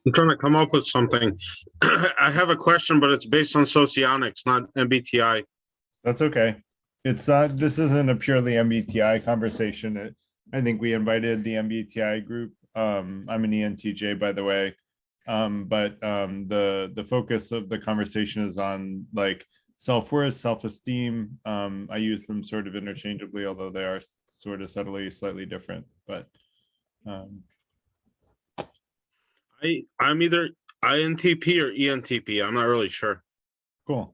I'm trying to come up with something. I have a question, but it's based on socionics, not MBTI. That's okay. It's not, this isn't a purely MBTI conversation. I think we invited the MBTI group. I'm an ENTJ, by the way. But the focus of the conversation is on like self-worth, self-esteem. I use them sort of interchangeably, although they are sort of subtly slightly different. But um, I'm either INTP or ENTP. I'm not really sure. cool.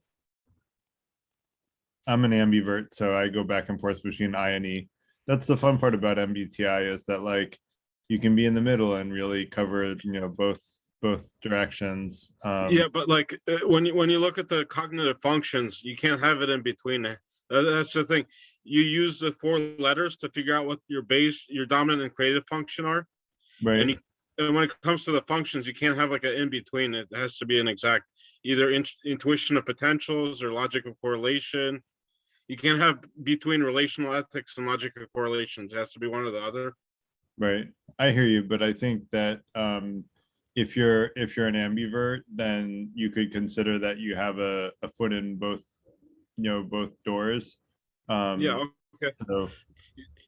I'm an ambivert, so I go back and forth between I and E. That's the fun part about MBTI is that like you can be in the middle and really cover, both directions. Yeah, but like when you look at the cognitive functions, you can't have it in between. That's the thing. You use the four letters to figure out what your dominant and creative function are, and Right. you and when it comes to the functions, you can't have like an in between. It has to be an exact either intuition of potentials or logic of correlation. You can't have between relational ethics and logic of correlations. It has to be one or the other. Right. I hear you, but I think that if you're an ambivert, then you could consider that you have a foot in both, both doors. Yeah. Um, Okay. so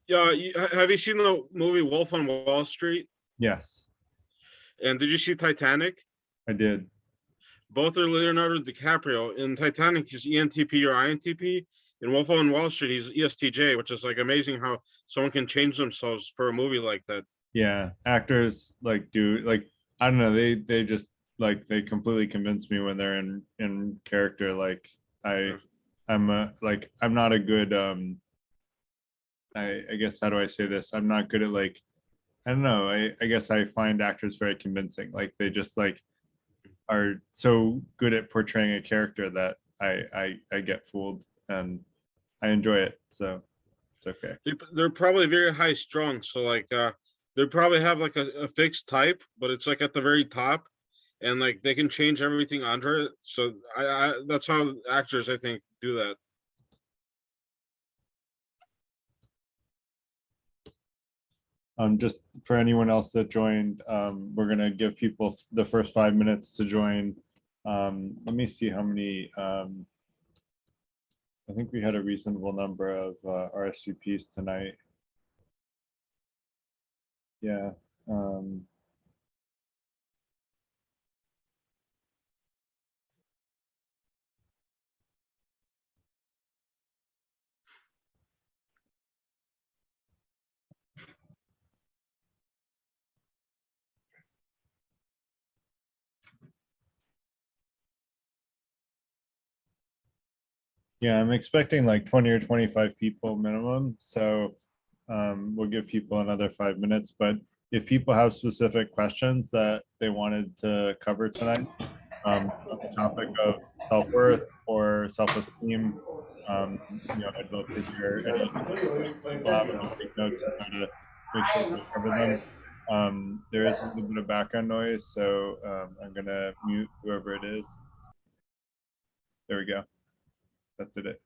Yeah. Have you seen the movie Wolf on Wall Street? yes, And did you see Titanic? I did. Both are Leonardo DiCaprio. In Titanic, he's ENTP or INTP. In Wolf on Wall Street, he's ESTJ, which is like amazing how someone can change themselves for a movie like that. Yeah, actors like do like I don't know, they just like they completely convince me when they're in character. Like I Yeah. I'm a like I'm not a good I guess how do I say this? I'm not good at like I don't know. I guess I find actors very convincing. Like they just like are so good at portraying a character that I get fooled and I enjoy it. So it's okay. They're probably very high strung. So like they probably have like a fixed type, but it's like at the very top. And like they can change everything under it. So I that's how actors I think do that. Just for anyone else that joined, we're gonna give people the first 5 minutes to join. Let me see how many. I think we had a reasonable number of RSVPs tonight. Yeah. Yeah, I'm expecting like 20 or 25 people minimum. So we'll give people another 5 minutes. But if people have specific questions that they wanted to cover tonight, on the topic of self-worth or self-esteem, I'd love to hear any people have, and I'll take notes and try to make sure we cover them. There is a little bit of background noise, so I'm gonna mute whoever it is. There we go. That did it.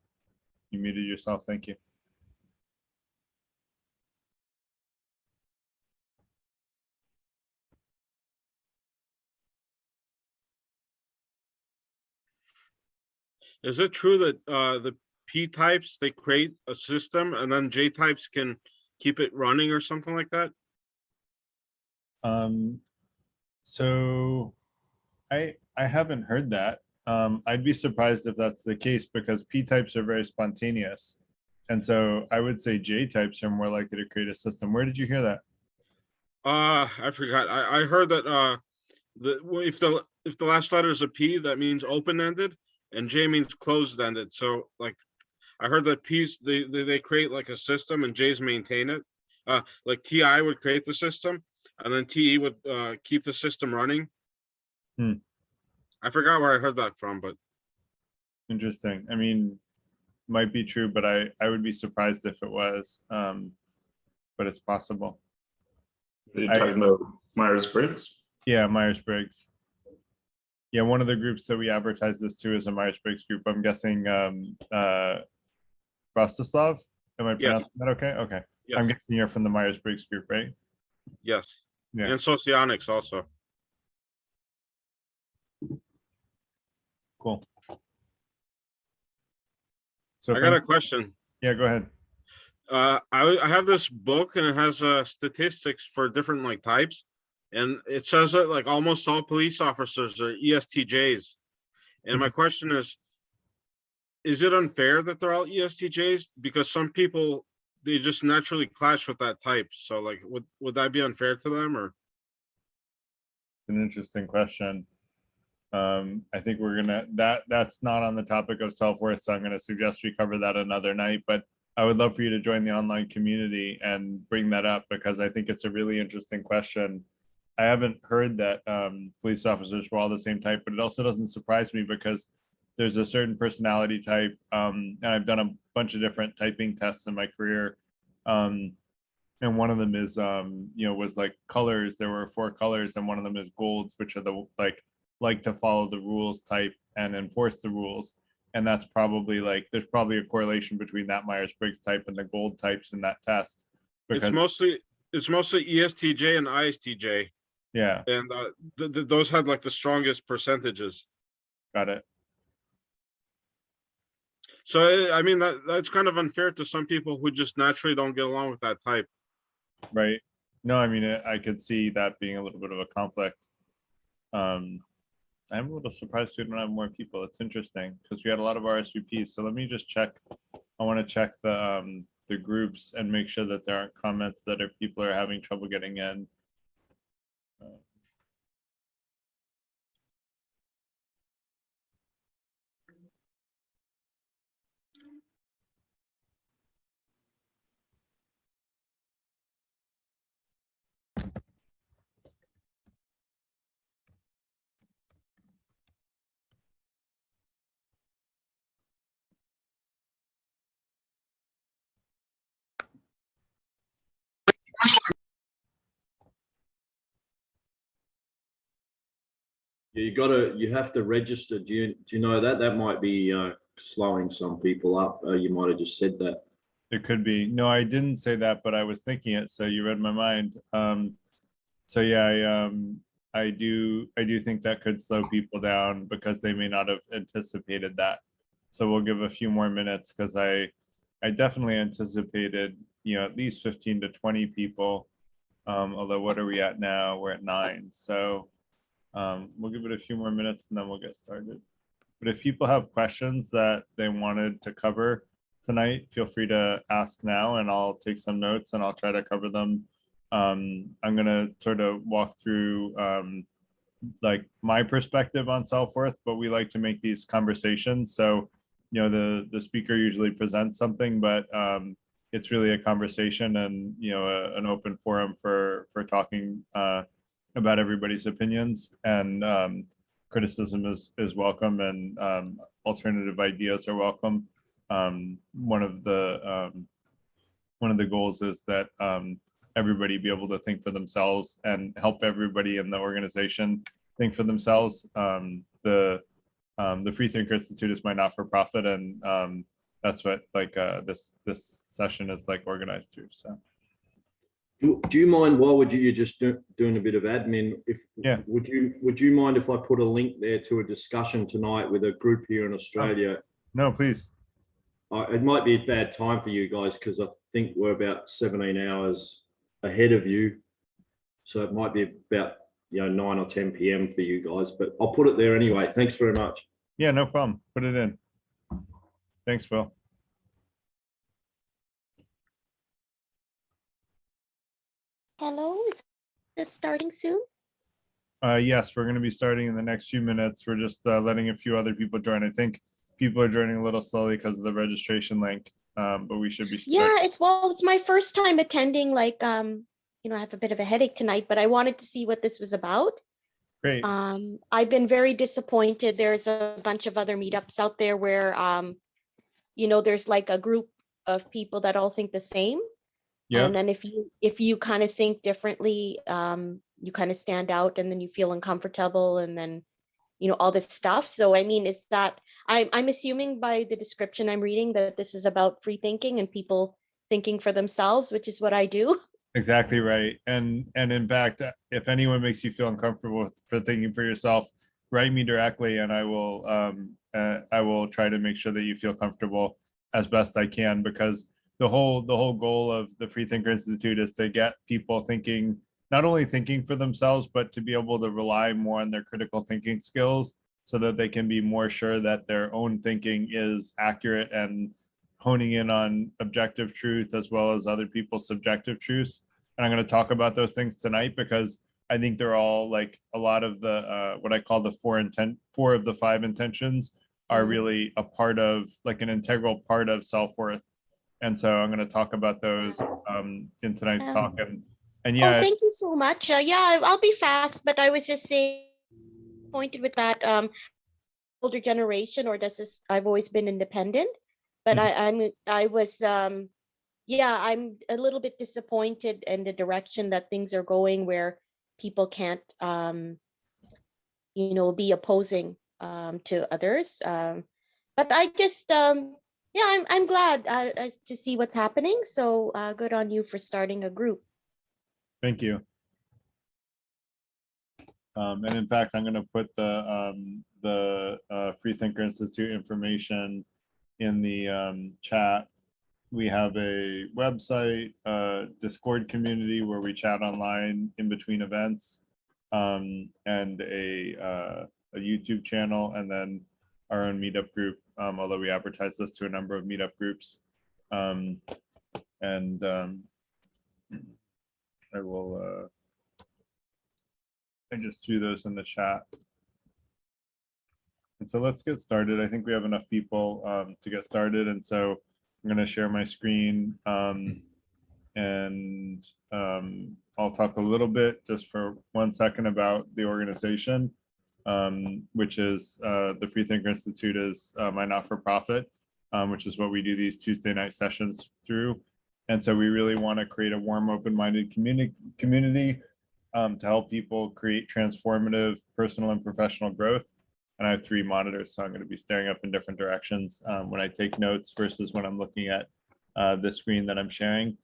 You muted yourself. Thank you. Is it true that the P types they create a system and then J types can keep it running or something like that? Um, so I haven't heard that. I'd be surprised if that's the case because P types are very spontaneous. And so I would say J types are more likely to create a system. Where did you hear that? I forgot. I heard that if the last letter is a P, that means open ended, and J means closed ended. So like I heard that P's they create like a system and J's maintain it. Like TI would create the system, and then TE would keep the system running. Hmm, I forgot where I heard that from, but interesting. I mean, might be true, but I would be surprised if it was. But it's possible. Are you I talking about Myers-Briggs? Yeah, Myers-Briggs. Yeah, one of the groups that we advertise this to is a Myers-Briggs group. I'm guessing Rostislav. Am I yes, pronouncing that okay? Okay. I'm yes, guessing you're from the Myers-Briggs group, right? yes, Yeah. and socionics also. Cool. So I got a question. yeah, go ahead. I have this book and it has statistics for different like types, and it says that like almost all police officers are ESTJs. And my question is it unfair that they're all ESTJs? Because some people they just naturally clash with that type. So like would that be unfair to them or? An interesting question. I think we're gonna that's not on the topic of self-worth, so I'm gonna suggest we cover that another night. But I would love for you to join the online community and bring that up because I think it's a really interesting question. I haven't heard that police officers were all the same type, but it also doesn't surprise me because there's a certain personality type, and I've done a bunch of different typing tests in my career. And one of them is was like colors. There were 4 colors, and one of them is golds, which are the like to follow the rules type and enforce the rules. And that's probably like there's probably a correlation between that Myers-Briggs type and the gold types in that test. Because it's mostly ESTJ and ISTJ. Yeah. And those had like the strongest percentages. Got it. So I mean that's kind of unfair to some people who just naturally don't get along with that type. Right. No, I mean I could see that being a little bit of a conflict. I'm a little surprised we don't have more people. It's interesting because we had a lot of RSVPs. So let me just check. I want to check the groups and make sure that there aren't comments that people are having trouble getting in. Yeah, you have to register. Do you know that? That might be slowing some people up. You might have just said that. It could be. No, I didn't say that, but I was thinking it. So you read my mind. So yeah, I do think that could slow people down because they may not have anticipated that. So we'll give a few more minutes because I definitely anticipated, at least 15 to 20 people. Although what are we at now? We're at 9. So we'll give it a few more minutes and then we'll get started. But if people have questions that they wanted to cover tonight, feel free to ask now and I'll take some notes and I'll try to cover them. I'm going to sort of walk through like my perspective on self-worth, but we like to make these conversations. So, the speaker usually presents something, but it's really a conversation and, an open forum for talking about everybody's opinions, and criticism is welcome, and alternative ideas are welcome. One of the goals is that everybody be able to think for themselves and help everybody in the organization think for themselves. The Free Thinker Institute is my not-for-profit, and that's what this session is like organized through. So. Do you mind, while you're just doing a bit of admin, would you mind if I put a link there to a discussion tonight with a group here in Australia? No, please. It might be a bad time for you guys because I think we're about 17 hours ahead of you. So it might be about 9 or 10 p.m. for you guys, but I'll put it there anyway. Thanks very much. Yeah, no problem. Put it in. Thanks, Phil. Hello, is it starting soon? Yes, we're going to be starting in the next few minutes. We're just letting a few other people join. I think people are joining a little slowly because of the registration link, but we should be. Yeah, it's my first time attending. I have a bit of a headache tonight, but I wanted to see what this was about. Great. I've been very disappointed. There's a bunch of other meetups out there where, there's like a group of people that all think the same. Yeah. And then if you kind of think differently, you kind of stand out, and then you feel uncomfortable, and then all this stuff. So I mean, is that I'm assuming by the description I'm reading that this is about free thinking and people thinking for themselves, which is what I do. Exactly right. And in fact, if anyone makes you feel uncomfortable for thinking for yourself, write me directly, and I will try to make sure that you feel comfortable as best I can, because the whole goal of the Freethinker Institute is to get people thinking, not only thinking for themselves, but to be able to rely more on their critical thinking skills so that they can be more sure that their own thinking is accurate and honing in on objective truth as well as other people's subjective truths. And I'm going to talk about those things tonight because I think they're all like a lot of the what I call the four of the five intentions are really a part of, like, an integral part of self-worth. And so I'm going to talk about those in tonight's talk. And yeah. Oh, thank you so much. Yeah, I'll be fast, but I was just saying, pointed with that older generation, or does this? I've always been independent, but I was yeah, I'm a little bit disappointed in the direction that things are going, where people can't be opposing to others. But I just yeah, I'm glad to see what's happening. So good on you for starting a group. Thank you. And in fact, I'm going to put the Freethinker Institute information in the chat. We have a website, Discord community where we chat online in between events, and a YouTube channel, and then our own meetup group, although we advertise this to a number of meetup groups. I will, I just threw those in the chat. And so let's get started. I think we have enough people to get started. And so I'm going to share my screen and I'll talk a little bit just for 1 second about the organization, which is the Freethinker Institute is my not-for-profit, which is what we do these Tuesday night sessions through. And so we really want to create a warm, open-minded community to help people create transformative personal and professional growth. And I have 3 monitors, so I'm going to be staring up in different directions when I take notes versus when I'm looking at the screen that I'm sharing,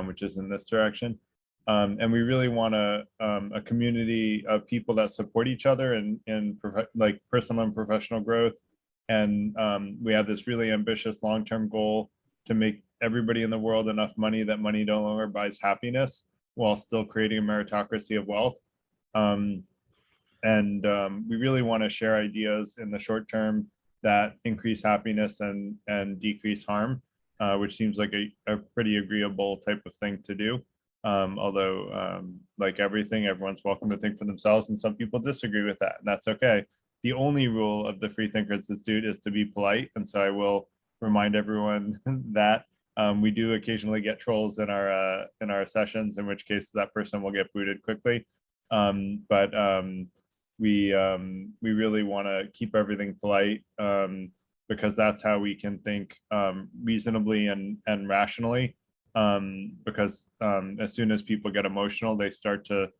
which is in this direction. And we really want a community of people that support each other in like personal and professional growth. And we have this really ambitious long-term goal to make everybody in the world enough money that money no longer buys happiness, while still creating a meritocracy of wealth. We really want to share ideas in the short term that increase happiness and decrease harm, which seems like a pretty agreeable type of thing to do. Although, like everything, everyone's welcome to think for themselves, and some people disagree with that, and that's okay. The only rule of the Freethinker Institute is to be polite, and so I will remind everyone that we do occasionally get trolls in our sessions, in which case that person will get booted quickly. We really want to keep everything polite, because that's how we can think reasonably and rationally. Because as soon as people get emotional, they start to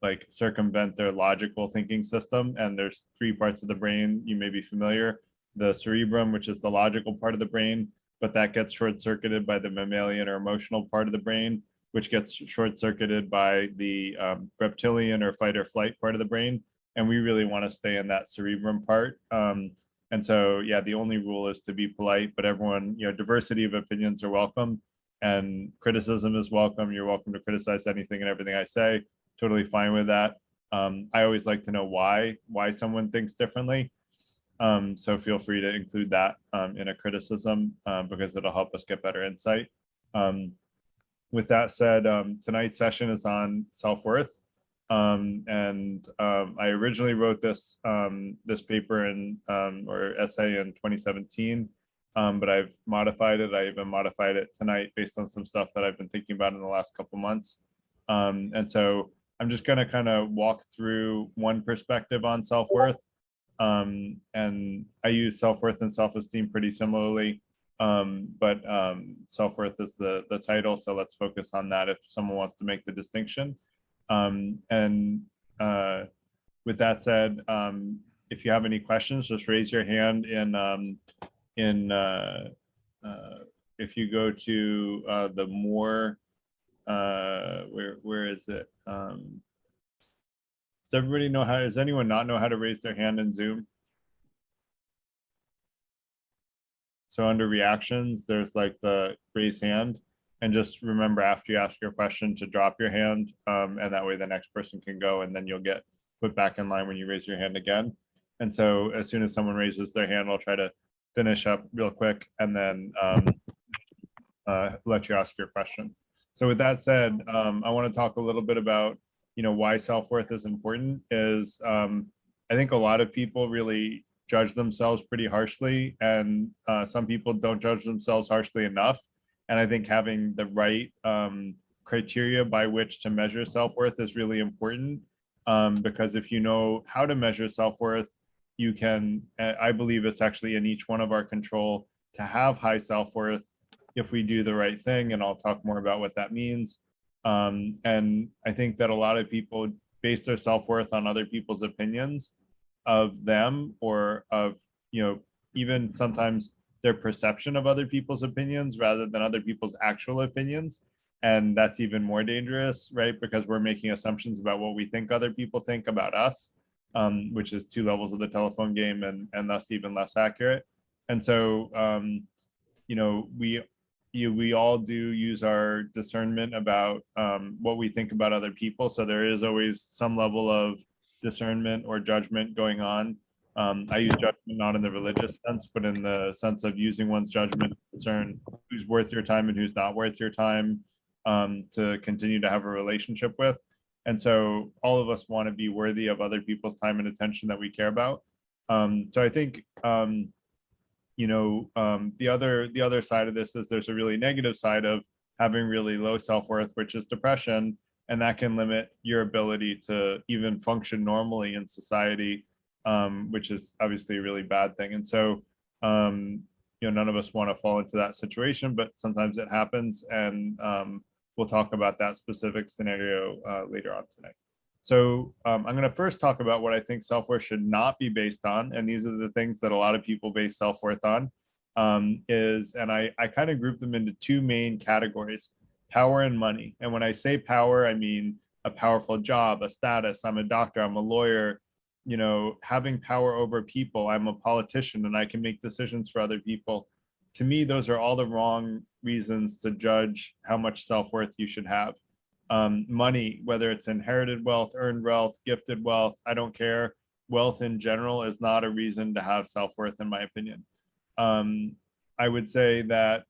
like circumvent their logical thinking system. And there's 3 parts of the brain, you may be familiar: the cerebrum, which is the logical part of the brain, but that gets short-circuited by the mammalian or emotional part of the brain, which gets short-circuited by the reptilian or fight or flight part of the brain. And we really want to stay in that cerebrum part. And so, yeah, the only rule is to be polite, but everyone, diversity of opinions are welcome, and criticism is welcome. You're welcome to criticize anything and everything I say. Totally fine with that. I always like to know why someone thinks differently. So feel free to include that in a criticism, because it'll help us get better insight. With that said, tonight's session is on self-worth. I originally wrote this paper or essay in 2017, but I've modified it. I even modified it tonight based on some stuff that I've been thinking about in the last couple months. And so I'm just going to kind of walk through one perspective on self-worth. And I use self-worth and self-esteem pretty similarly. But self-worth is the title, so let's focus on that if someone wants to make the distinction. With that said, if you have any questions, just raise your hand if you go to the more where is it? Does everybody know how, does anyone not know how to raise their hand in Zoom? So under reactions, there's like the raise hand, and just remember after you ask your question to drop your hand, and that way the next person can go, and then you'll get put back in line when you raise your hand again. And so as soon as someone raises their hand, I'll try to finish up real quick and then let you ask your question. So with that said, I want to talk a little bit about, why self-worth is important. Is I think a lot of people really judge themselves pretty harshly, and some people don't judge themselves harshly enough. And I think having the right criteria by which to measure self-worth is really important, because if you know how to measure self-worth, you can, I believe it's actually in each one of our control to have high self-worth if we do the right thing. And I'll talk more about what that means. And I think that a lot of people base their self-worth on other people's opinions of them, or of, even sometimes their perception of other people's opinions rather than other people's actual opinions. And that's even more dangerous, right? Because we're making assumptions about what we think other people think about us, which is 2 levels of the telephone game, and thus even less accurate. And so, we all do use our discernment about what we think about other people. So there is always some level of discernment or judgment going on. I use judgment not in the religious sense, but in the sense of using one's judgment to discern who's worth your time and who's not worth your time, to continue to have a relationship with. And so all of us want to be worthy of other people's time and attention that we care about. So I think, the other side of this is there's a really negative side of having really low self-worth, which is depression, and that can limit your ability to even function normally in society, which is obviously a really bad thing. And so, none of us want to fall into that situation, but sometimes it happens, and we'll talk about that specific scenario later on tonight. So I'm going to first talk about what I think self-worth should not be based on. And these are the things that a lot of people base self-worth on, and I kind of group them into 2 main categories: power and money. And when I say power, I mean a powerful job, a status. I'm a doctor, I'm a lawyer, having power over people. I'm a politician and I can make decisions for other people. To me, those are all the wrong reasons to judge how much self-worth you should have. Money, whether it's inherited wealth, earned wealth, gifted wealth, I don't care. Wealth in general is not a reason to have self-worth, in my opinion. I would say that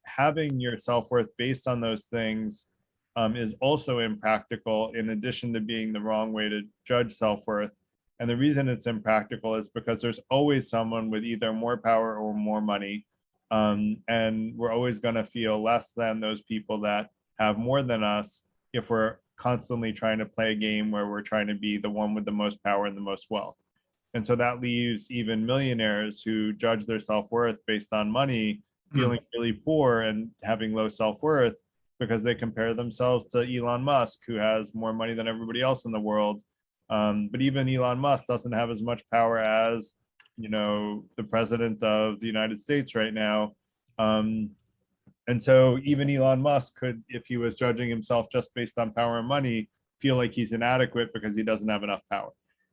having your self-worth based on those things is also impractical, in addition to being the wrong way to judge self-worth. And the reason it's impractical is because there's always someone with either more power or more money. And we're always going to feel less than those people that have more than us if we're constantly trying to play a game where we're trying to be the one with the most power and the most wealth. And so that leaves even millionaires who judge their self-worth based on money feeling really poor and having low self-worth, because they compare themselves to Elon Musk, who has more money than everybody else in the world. But even Elon Musk doesn't have as much power as, the president of the United States right now. And so even Elon Musk could, if he was judging himself just based on power and money, feel like he's inadequate because he doesn't have enough power.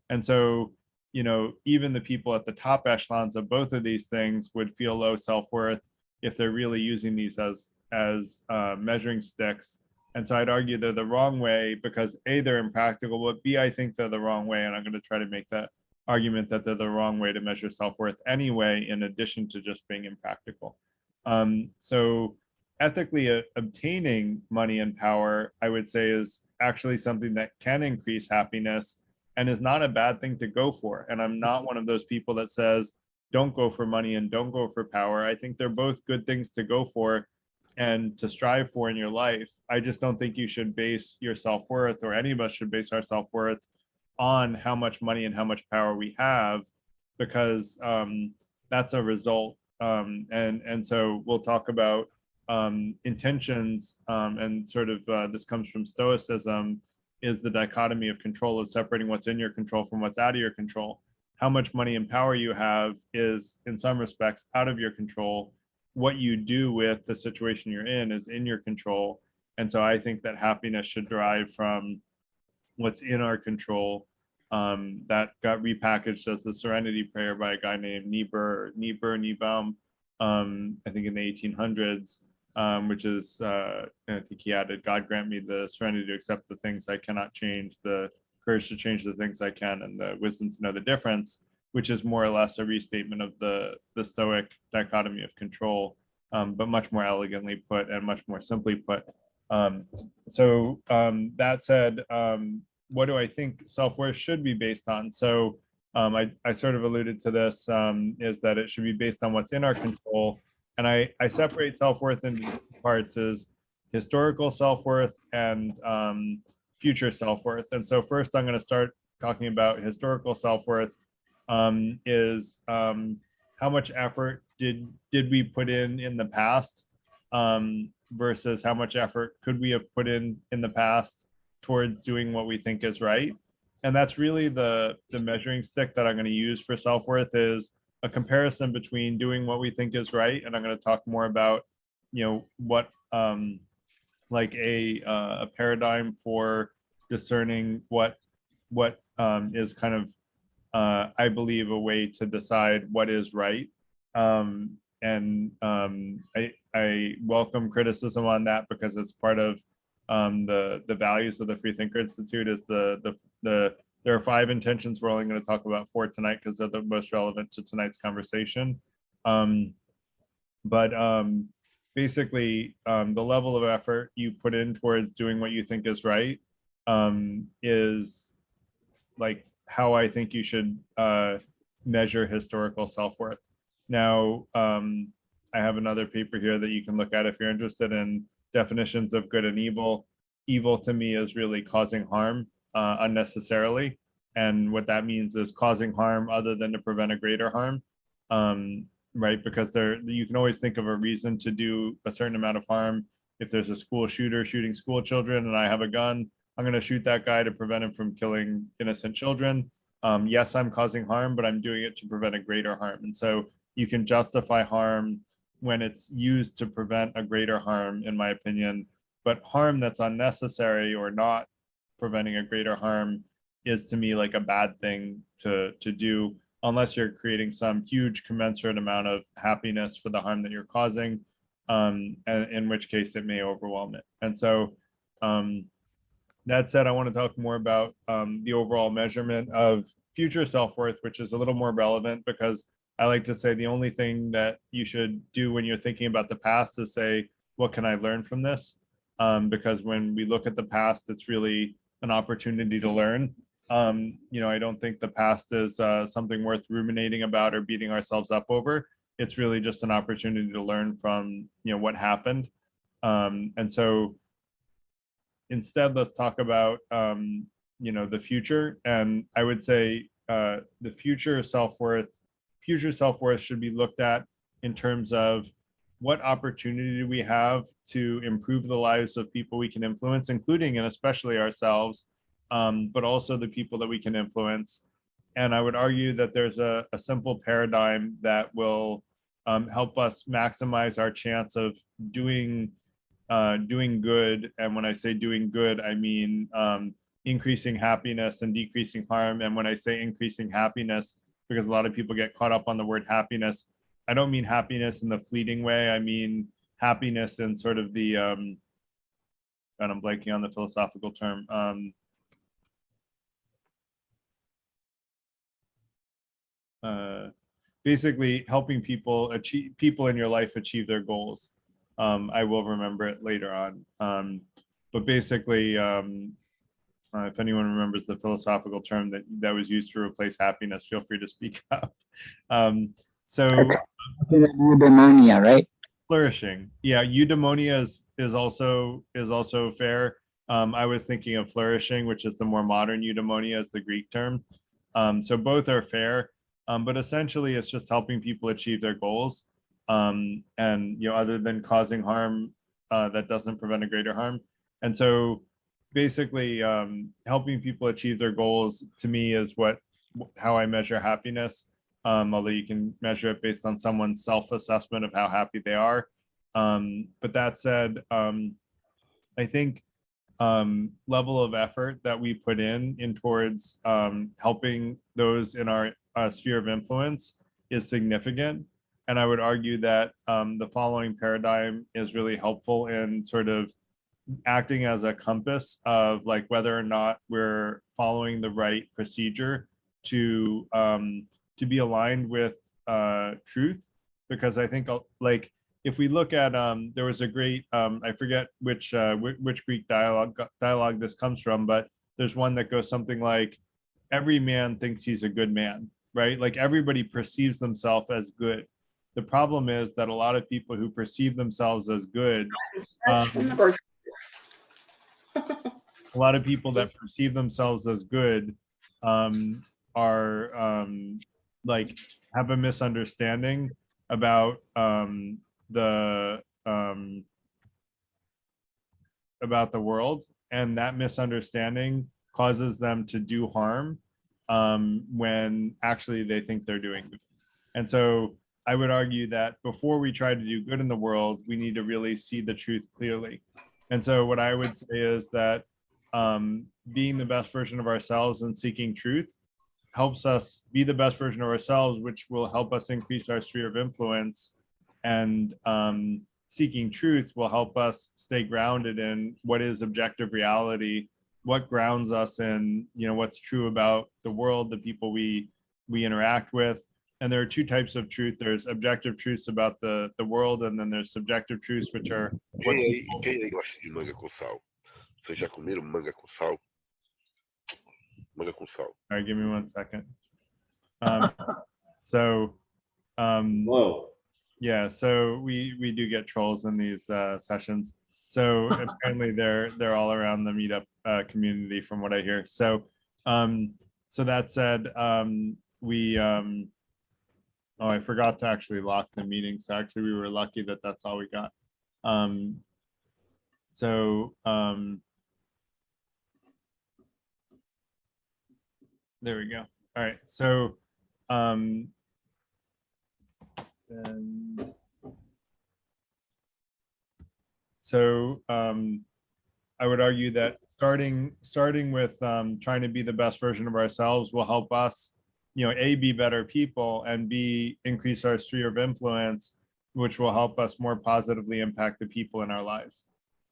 And so, even the people at the top echelons of both of these things would feel low self-worth if they're really using these as measuring sticks. And so I'd argue they're the wrong way because A, they're impractical, but B, I think they're the wrong way. And I'm going to try to make that argument that they're the wrong way to measure self-worth anyway, in addition to just being impractical. So ethically obtaining money and power, I would say, is actually something that can increase happiness and is not a bad thing to go for. And I'm not one of those people that says, don't go for money and don't go for power. I think they're both good things to go for and to strive for in your life. I just don't think you should base your self-worth, or any of us should base our self-worth, on how much money and how much power we have, because that's a result. And so we'll talk about intentions, and sort of this comes from Stoicism, is the dichotomy of control, of separating what's in your control from what's out of your control. How much money and power you have is, in some respects, out of your control. What you do with the situation you're in is in your control. And so I think that happiness should derive from, what's in our control. That got repackaged as the Serenity Prayer by a guy named Niebaum, I think in the 1800s, which is, I think he added, God grant me the serenity to accept the things I cannot change, the courage to change the things I can, and the wisdom to know the difference, which is more or less a restatement of the Stoic dichotomy of control, but much more elegantly put and much more simply put. That said, what do I think self-worth should be based on? So I sort of alluded to this, is that it should be based on what's in our control. And I separate self-worth into two parts: as historical self-worth and future self-worth. And so first I'm going to start talking about historical self-worth, is how much effort did we put in the past, versus how much effort could we have put in the past towards doing what we think is right. And that's really the measuring stick that I'm going to use for self-worth, is a comparison between doing what we think is right. And I'm going to talk more about, what like a paradigm for discerning what is kind of, I believe, a way to decide what is right. I welcome criticism on that, because it's part of the values of the Free Thinker Institute. Is there are 5 intentions. We're only going to talk about 4 tonight because they're the most relevant to tonight's conversation. Basically, the level of effort you put in towards doing what you think is right is like how I think you should measure historical self-worth. Now, I have another paper here that you can look at if you're interested in definitions of good and evil. Evil to me is really causing harm unnecessarily. And what that means is causing harm other than to prevent a greater harm, right? Because you can always think of a reason to do a certain amount of harm. If there's a school shooter shooting school children and I have a gun, I'm going to shoot that guy to prevent him from killing innocent children. Yes, I'm causing harm, but I'm doing it to prevent a greater harm. And so you can justify harm when it's used to prevent a greater harm, in my opinion. But harm that's unnecessary or not preventing a greater harm is, to me, like a bad thing to do, unless you're creating some huge commensurate amount of happiness for the harm that you're causing, in which case it may overwhelm it. And so that said, I want to talk more about the overall measurement of future self-worth, which is a little more relevant, because I like to say the only thing that you should do when you're thinking about the past is say, what can I learn from this? Because when we look at the past, it's really an opportunity to learn. I don't think the past is something worth ruminating about or beating ourselves up over. It's really just an opportunity to learn from, what happened. And so instead, let's talk about, the future. And I would say the future self-worth should be looked at in terms of what opportunity do we have to improve the lives of people we can influence, including and especially ourselves, but also the people that we can influence. And I would argue that there's a simple paradigm that will help us maximize our chance of doing good. And when I say doing good, I mean increasing happiness and decreasing harm. And when I say increasing happiness, because a lot of people get caught up on the word happiness, I don't mean happiness in the fleeting way. I mean happiness in sort of the, and I'm blanking on the philosophical term. Basically helping people in your life achieve their goals. I will remember it later on. But basically, if anyone remembers the philosophical term that was used to replace happiness, feel free to speak up. Eudaimonia, right? Flourishing. Yeah, eudaimonia is also fair. I was thinking of flourishing, which is the more modern eudaimonia, as the Greek term. So both are fair, but essentially it's just helping people achieve their goals. And other than causing harm that doesn't prevent a greater harm. And so basically helping people achieve their goals, to me, is how I measure happiness, although you can measure it based on someone's self-assessment of how happy they are. But that said, I think level of effort that we put in towards helping those in our sphere of influence is significant. And I would argue that the following paradigm is really helpful in sort of acting as a compass of like whether or not we're following the right procedure to be aligned with truth. Because I think like if we look at there was a great I forget which Greek dialogue this comes from, but there's one that goes something like, every man thinks he's a good man, right? Like everybody perceives themselves as good. The problem is that a lot of people who perceive themselves as good, a lot of people that perceive themselves as good are like have a misunderstanding about the world, and that misunderstanding causes them to do harm when actually they think they're doing good. And so I would argue that before we try to do good in the world, we need to really see the truth clearly. And so what I would say is that being the best version of ourselves and seeking truth helps us be the best version of ourselves, which will help us increase our sphere of influence. And seeking truth will help us stay grounded in what is objective reality, what grounds us in, you know, what's true about the world, the people we interact with. And there are two types of truth. There's objective truths about the world, and then there's subjective truths, which are what people... Quem aí gosta de manga com sal? Vocês já comeram manga com sal? Manga com sal. All right, give me 1 second. So Whoa. yeah, so we do get trolls in these sessions. So apparently they're all around the meetup community from what I hear. So so that said, oh, I forgot to actually lock the meeting. So actually we were lucky that that's all we got. There we go. All right. So and so I would argue that starting with trying to be the best version of ourselves will help us, you know, A, be better people, and B, increase our sphere of influence, which will help us more positively impact the people in our lives.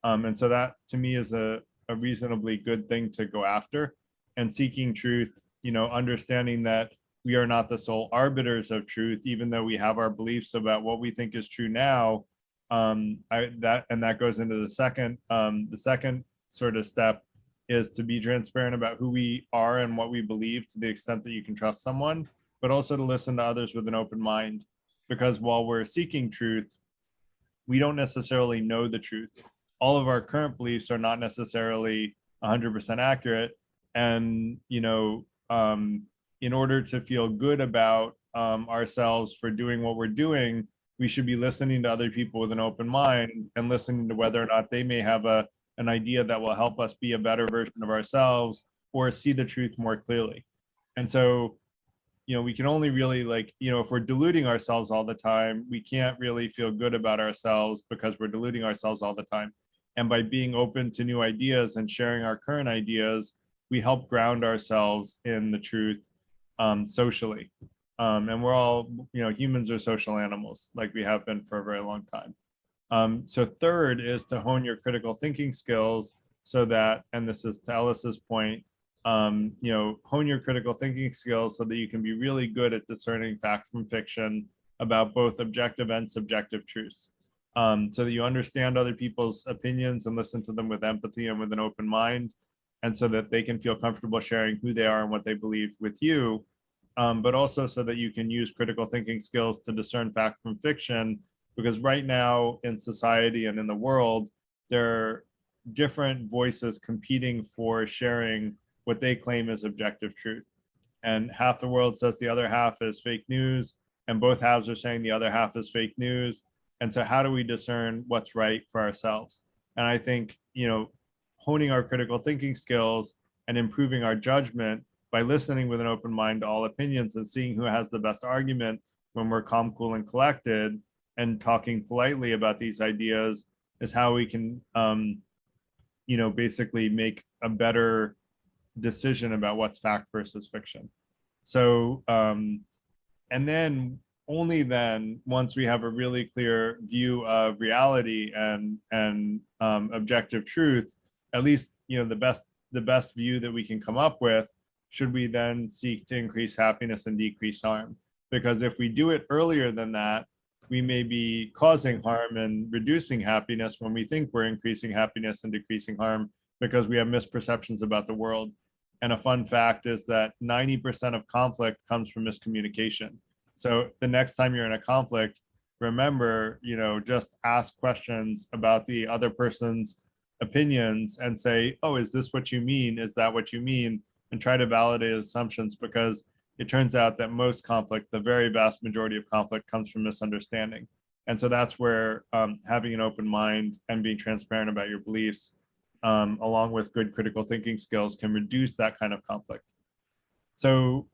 And so that to me is a reasonably good thing to go after. And seeking truth, you know, understanding that we are not the sole arbiters of truth, even though we have our beliefs about what we think is true now. That goes into the second sort of step, is to be transparent about who we are and what we believe to the extent that you can trust someone, but also to listen to others with an open mind. Because while we're seeking truth, we don't necessarily know the truth. All of our current beliefs are not necessarily 100% accurate. And, you know, in order to feel good about ourselves for doing what we're doing, we should be listening to other people with an open mind and listening to whether or not they may have an idea that will help us be a better version of ourselves or see the truth more clearly. And so, you know, we can only really, like, you know, if we're deluding ourselves all the time, we can't really feel good about ourselves because we're deluding ourselves all the time. And by being open to new ideas and sharing our current ideas, we help ground ourselves in the truth socially. And we're all, you know, humans are social animals, like we have been for a very long time. So third is to hone your critical thinking skills so that, and this is to Ellis's point, you know, hone your critical thinking skills so that you can be really good at discerning fact from fiction about both objective and subjective truths. So that you understand other people's opinions and listen to them with empathy and with an open mind, and so that they can feel comfortable sharing who they are and what they believe with you, but also so that you can use critical thinking skills to discern fact from fiction. Because right now in society and in the world, there are different voices competing for sharing what they claim is objective truth. And half the world says the other half is fake news, and both halves are saying the other half is fake news. And so how do we discern what's right for ourselves? And I think, you know, honing our critical thinking skills and improving our judgment by listening with an open mind to all opinions and seeing who has the best argument when we're calm, cool, and collected, and talking politely about these ideas is how we can basically make a better decision about what's fact versus fiction. So, and then only then, once we have a really clear view of reality and objective truth, at least the best view that we can come up with, should we then seek to increase happiness and decrease harm? Because if we do it earlier than that, we may be causing harm and reducing happiness when we think we're increasing happiness and decreasing harm, because we have misperceptions about the world. And a fun fact is that 90% of conflict comes from miscommunication. So the next time you're in a conflict, remember, just ask questions about the other person's opinions and say, oh, is this what you mean? Is that what you mean? And try to validate assumptions, because it turns out that most conflict, the very vast majority of conflict, comes from misunderstanding. And so that's where having an open mind and being transparent about your beliefs, along with good critical thinking skills, can reduce that kind of conflict. So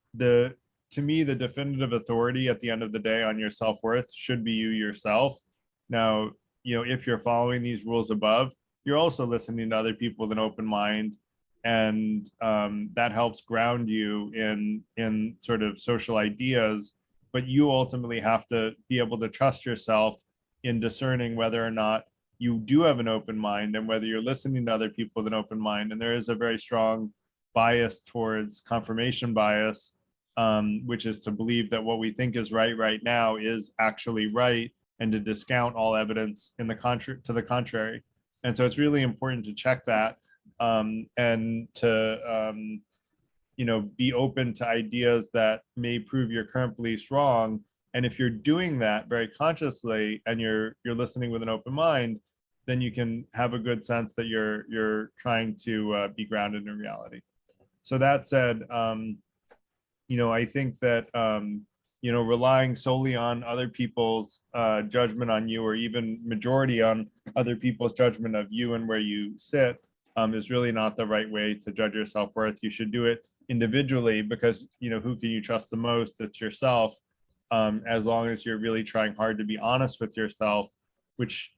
to me, the definitive authority at the end of the day on your self-worth should be you yourself. Now, if you're following these rules above, you're also listening to other people with an open mind, and that helps ground you in sort of social ideas. But you ultimately have to be able to trust yourself in discerning whether or not you do have an open mind, and whether you're listening to other people with an open mind. And there is a very strong bias towards confirmation bias, which is to believe that what we think is right now is actually right, and to discount all evidence to the contrary. And so it's really important to check that, and to be open to ideas that may prove your current beliefs wrong. And if you're doing that very consciously and you're listening with an open mind, then you can have a good sense that you're trying to be grounded in reality. So that said, I think that relying solely on other people's judgment on you, or even majority on other people's judgment of you and where you sit, is really not the right way to judge your self-worth. You should do it individually, because who can you trust the most? It's yourself. As long as you're really trying hard to be honest with yourself, which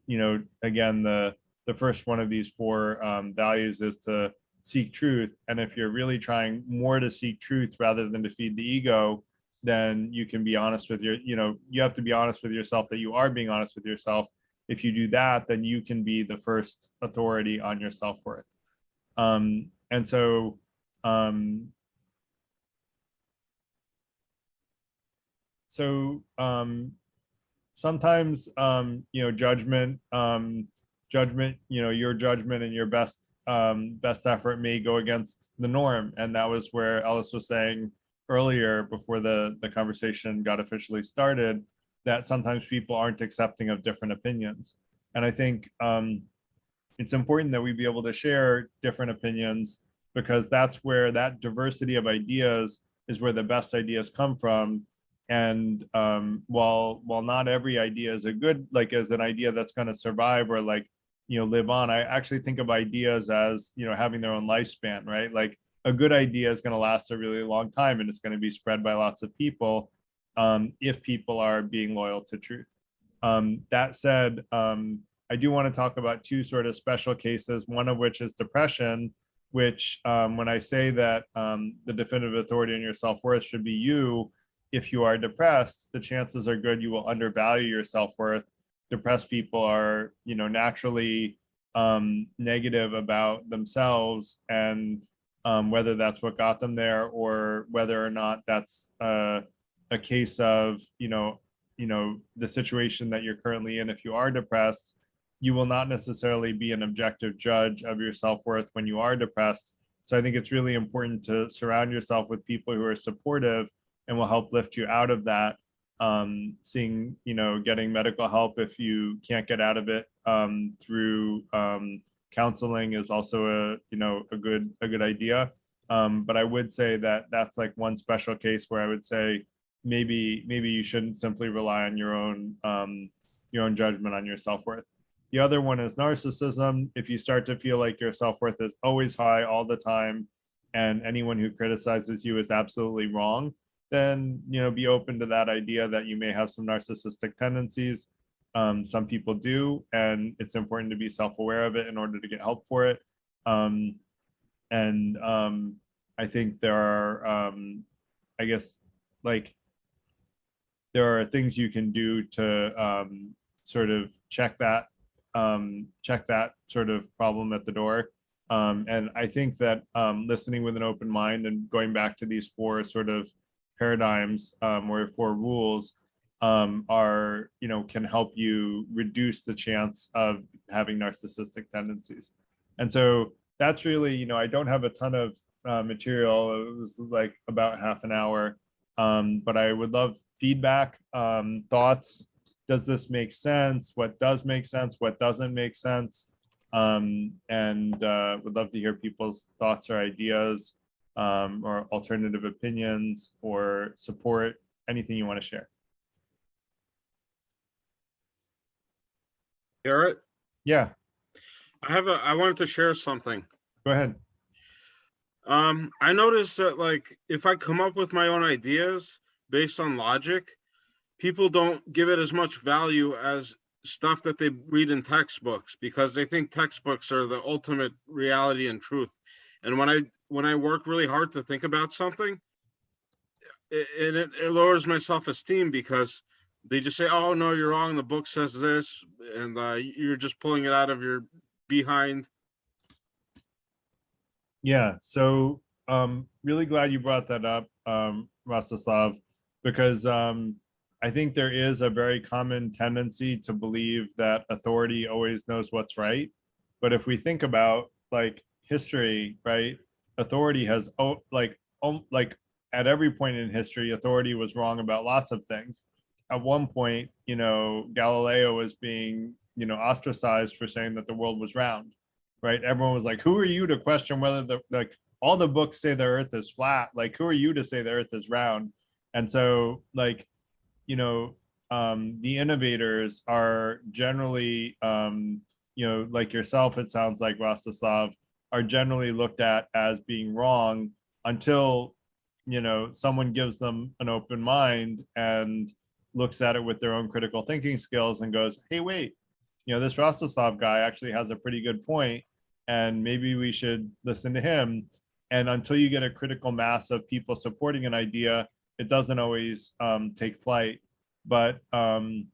again, the first one of these four values is to seek truth. And if you're really trying more to seek truth rather than to feed the ego, then you can be honest with you have to be honest with yourself that you are being honest with yourself. If you do that, then you can be the first authority on your self-worth. And so sometimes judgment, your judgment and your best effort may go against the norm. And that was where Ellis was saying earlier, before the conversation got officially started, that sometimes people aren't accepting of different opinions. And I think it's important that we be able to share different opinions, because that's where that diversity of ideas is where the best ideas come from. And while not every idea is a good, as an idea that's going to survive or live on, I actually think of ideas as having their own lifespan, right? Like a good idea is going to last a really long time, and it's going to be spread by lots of people, if people are being loyal to truth. That said, I do want to talk about two sort of special cases, one of which is depression, which when I say that the definitive authority on your self-worth should be you, if you are depressed, the chances are good you will undervalue your self-worth. Depressed people are, naturally negative about themselves, and whether that's what got them there, or whether or not that's a case of, the situation that you're currently in. If you are depressed, you will not necessarily be an objective judge of your self-worth when you are depressed. So I think it's really important to surround yourself with people who are supportive and will help lift you out of that. Getting medical help if you can't get out of it through counseling is also a good idea. But I would say that that's like one special case where I would say maybe you shouldn't simply rely on your own judgment on your self-worth. The other one is narcissism. If you start to feel like your self-worth is always high all the time, and anyone who criticizes you is absolutely wrong, then be open to that idea that you may have some narcissistic tendencies. some people do, and it's important to be self-aware of it in order to get help for it. And I think there are, I guess, like, there are things you can do to sort of check that sort of problem at the door. And I think that listening with an open mind and going back to these 4 sort of paradigms or 4 rules are, can help you reduce the chance of having narcissistic tendencies. And so that's really, I don't have a ton of material. It was like about half an hour, but I would love feedback, thoughts. Does this make sense? What does make sense? What doesn't make sense? And would love to hear people's thoughts or ideas, or alternative opinions or support, anything you want to share. Garrett, Yeah, I wanted to share something. go ahead. I noticed that, like, if I come up with my own ideas based on logic, people don't give it as much value as stuff that they read in textbooks, because they think textbooks are the ultimate reality and truth. And when I work really hard to think about something, it lowers my self-esteem, because they just say, "Oh no, you're wrong. The book says this," and you're just pulling it out of your behind. Yeah, so really glad you brought that up, Rostislav, because I think there is a very common tendency to believe that authority always knows what's right. But if we think about, like, history, right, authority has like at every point in history, authority was wrong about lots of things. At one point, Galileo was being, ostracized for saying that the world was round, right? Everyone was like, who are you to question whether all the books say the earth is flat? Like, who are you to say the earth is round? And so, like, the innovators are generally, like yourself, it sounds like, Rostislav, are generally looked at as being wrong until, someone gives them an open mind and looks at it with their own critical thinking skills and goes, hey, wait, this Rostislav guy actually has a pretty good point, and maybe we should listen to him. And until you get a critical mass of people supporting an idea, it doesn't always take flight. But I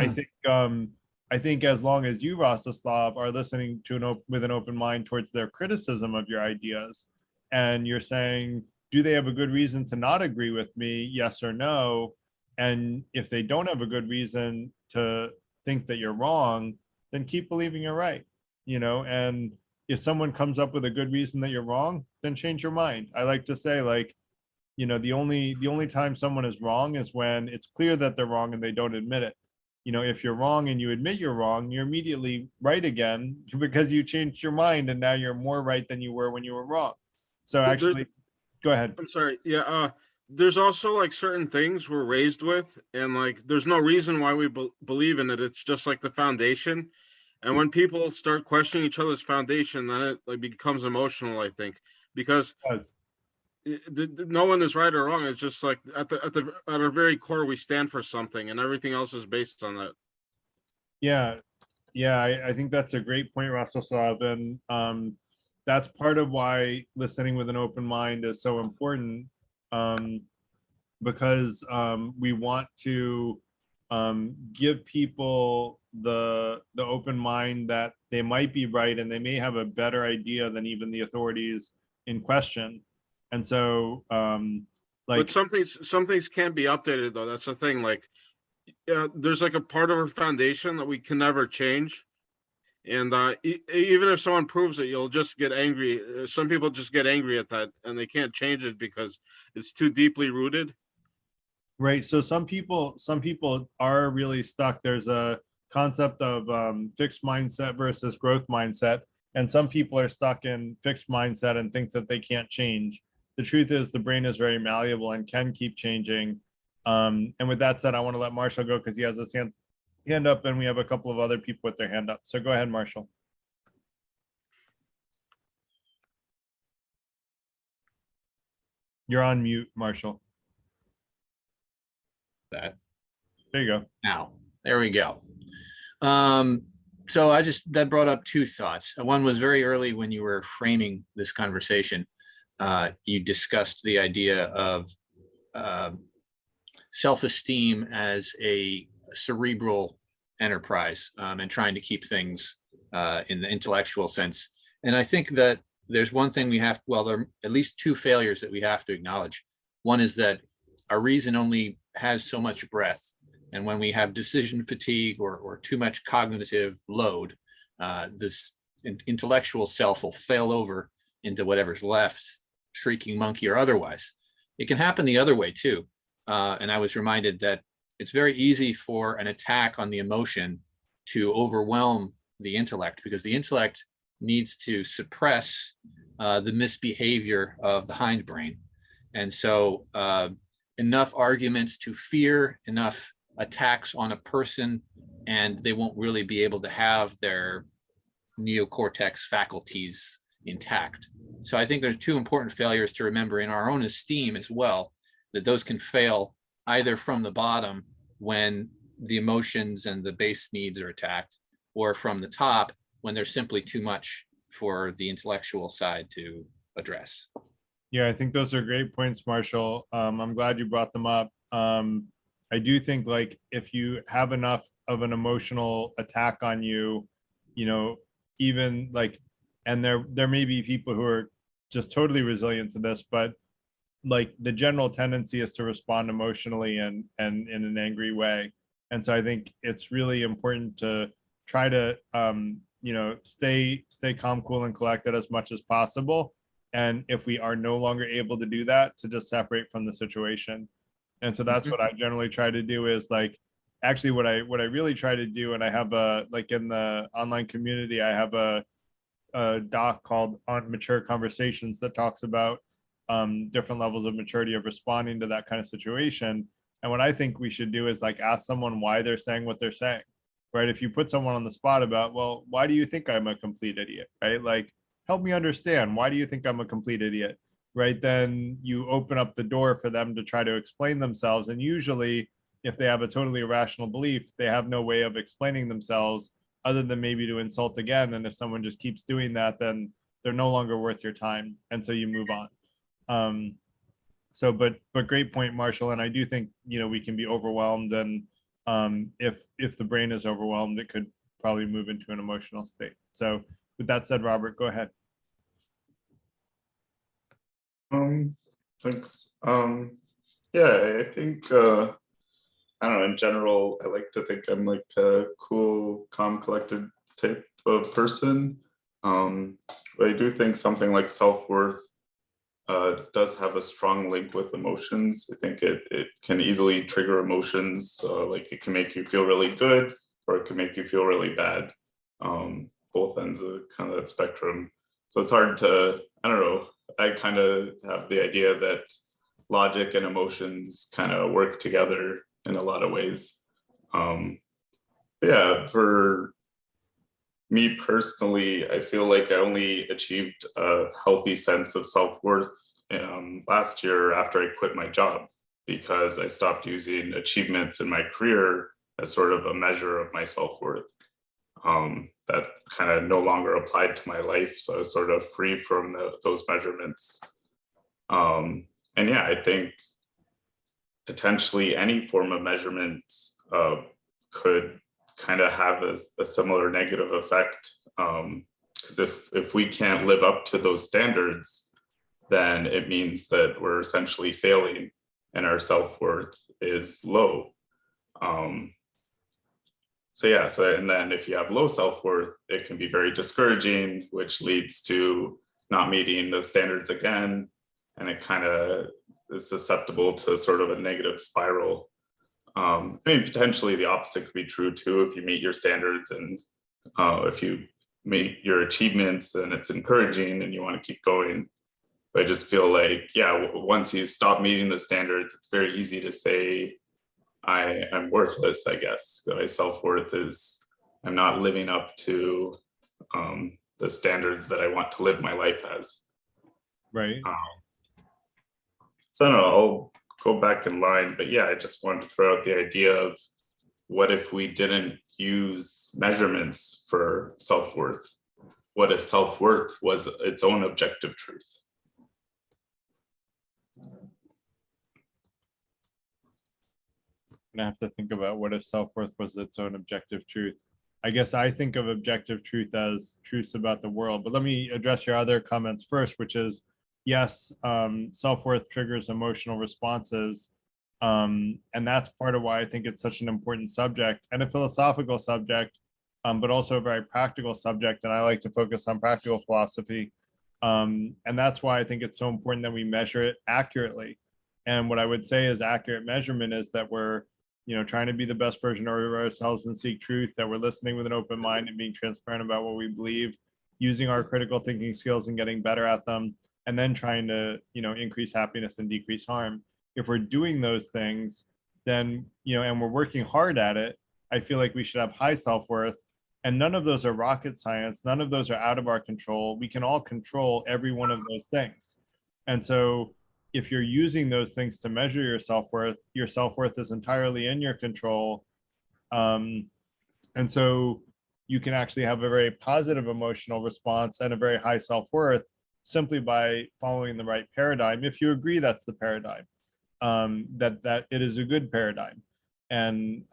think as long as you, Rostislav, are listening to with an open mind towards their criticism of your ideas, and you're saying, do they have a good reason to not agree with me? Yes or no? And if they don't have a good reason to think that you're wrong, then keep believing you're right. And if someone comes up with a good reason that you're wrong, then change your mind. I like to say, like, the only time someone is wrong is when it's clear that they're wrong and they don't admit it. If you're wrong and you admit you're wrong, you're immediately right again, because you changed your mind and now you're more right than you were when you were wrong. So actually, go ahead. I'm sorry. Yeah. There's also, like, certain things we're raised with, and, like, there's no reason why we believe in it. It's just like the foundation. And when people start questioning each other's foundation, then it, like, becomes emotional, I think, because no one is right or wrong. It's just like at our very core, we stand for something, and everything else is based on that. Yeah, I think that's a great point, Rostislav, and that's part of why listening with an open mind is so important, because we want to give people the open mind that they might be right and they may have a better idea than even the authorities in question. And so, but some things can't be updated, though. That's the thing. Like, there's, like, a part of our foundation that we can never change. And even if someone proves it, you'll just get angry. Some people just get angry at that, and they can't change it because it's too deeply rooted. Right. So some people are really stuck. There's a concept of fixed mindset versus growth mindset. And some people are stuck in fixed mindset and think that they can't change. The truth is the brain is very malleable and can keep changing. And with that said, I want to let Marshall go because he has his hand up, and we have a couple of other people with their hand up. So go ahead, Marshall. You're on mute, Marshall. That There you go. now, there we go. So that brought up two thoughts. One was very early when you were framing this conversation. You discussed the idea of self-esteem as a cerebral enterprise, and trying to keep things in the intellectual sense. And I think that there's one thing there are at least two failures that we have to acknowledge. One is that our reason only has so much breadth. And when we have decision fatigue or too much cognitive load, this intellectual self will fail over into whatever's left, shrieking monkey or otherwise. It can happen the other way too. And I was reminded that it's very easy for an attack on the emotion to overwhelm the intellect, because the intellect needs to suppress the misbehavior of the hindbrain. And so enough arguments to fear, enough attacks on a person, and they won't really be able to have their neocortex faculties intact. So I think there's two important failures to remember in our own esteem as well, that those can fail either from the bottom when the emotions and the base needs are attacked, or from the top when there's simply too much for the intellectual side to address. Yeah, I think those are great points, Marshall. I'm glad you brought them up. I do think, like, if you have enough of an emotional attack on you, even like, and there may be people who are just totally resilient to this, but like the general tendency is to respond emotionally and in an angry way. And so I think it's really important to try to stay calm, cool, and collected as much as possible. And if we are no longer able to do that, to just separate from the situation. And so that's what I generally try to do, is like, actually what I really try to do, and I have like in the online community, I have a doc called On Mature Conversations that talks about different levels of maturity of responding to that kind of situation. And what I think we should do is like ask someone why they're saying what they're saying, right? If you put someone on the spot about, well, why do you think I'm a complete idiot, right? Like, help me understand, why do you think I'm a complete idiot, right? Then you open up the door for them to try to explain themselves. And usually if they have a totally irrational belief, they have no way of explaining themselves other than maybe to insult again. And if someone just keeps doing that, then they're no longer worth your time. And so you move on. But great point, Marshall. And I do think, we can be overwhelmed. And if the brain is overwhelmed, it could probably move into an emotional state. So with that said, Robert, go ahead. Thanks. Yeah, I think, I don't know, in general, I like to think I'm like a cool, calm, collected type of person. But I do think something like self-worth does have a strong link with emotions. I think it can easily trigger emotions. Like it can make you feel really good, or it can make you feel really bad. Both ends of kind of that spectrum. So it's hard to, I don't know, I kind of have the idea that logic and emotions kind of work together in a lot of ways. Yeah, for me personally, I feel like I only achieved a healthy sense of self-worth last year after I quit my job, because I stopped using achievements in my career as sort of a measure of my self-worth. That kind of no longer applied to my life. So I was sort of free from those measurements. And yeah, I think potentially any form of measurement could kind of have a similar negative effect. Because if we can't live up to those standards, then it means that we're essentially failing and our self-worth is low. And then if you have low self-worth, it can be very discouraging, which leads to not meeting the standards again. And it kind of is susceptible to sort of a negative spiral. Potentially the opposite could be true too. If you meet your standards and if you meet your achievements, and it's encouraging and you want to keep going. But I just feel like, yeah, once you stop meeting the standards, it's very easy to say, I'm worthless, I guess. My self-worth is, I'm not living up to the standards that I want to live my life as. Right. So I don't know, I'll go back in line, but yeah, I just wanted to throw out the idea of what if we didn't use measurements for self-worth? What if self-worth was its own objective truth? I have to think about what if self-worth was its own objective truth. I guess I think of objective truth as truths about the world, but let me address your other comments first, which is, yes, self-worth triggers emotional responses. And that's part of why I think it's such an important subject and a philosophical subject, but also a very practical subject. And I like to focus on practical philosophy. And that's why I think it's so important that we measure it accurately. And what I would say is accurate measurement is that we're, trying to be the best version of ourselves and seek truth, that we're listening with an open mind and being transparent about what we believe, using our critical thinking skills and getting better at them, and then trying to, increase happiness and decrease harm. If we're doing those things, then, and we're working hard at it, I feel like we should have high self-worth. And none of those are rocket science. None of those are out of our control. We can all control every one of those things. And so if you're using those things to measure your self-worth is entirely in your control. And so you can actually have a very positive emotional response and a very high self-worth simply by following the right paradigm. If you agree that's the paradigm, that it is a good paradigm. And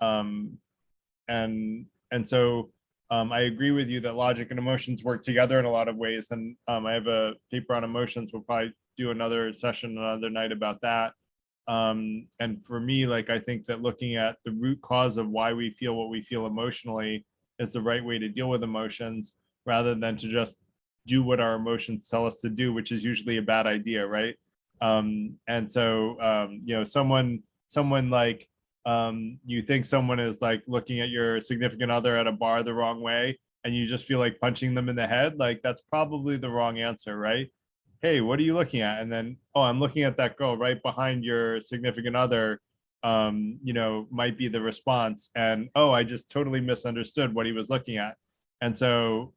so I agree with you that logic and emotions work together in a lot of ways. And I have a paper on emotions. We'll probably do another session another night about that. And for me, I think that looking at the root cause of why we feel what we feel emotionally is the right way to deal with emotions, rather than to just do what our emotions tell us to do, which is usually a bad idea, right? And so, someone you think someone is looking at your significant other at a bar the wrong way, and you just feel like punching them in the head, that's probably the wrong answer, right? Hey, what are you looking at? And then, oh, I'm looking at that girl right behind your significant other, might be the response. And, oh, I just totally misunderstood what he was looking at. And so,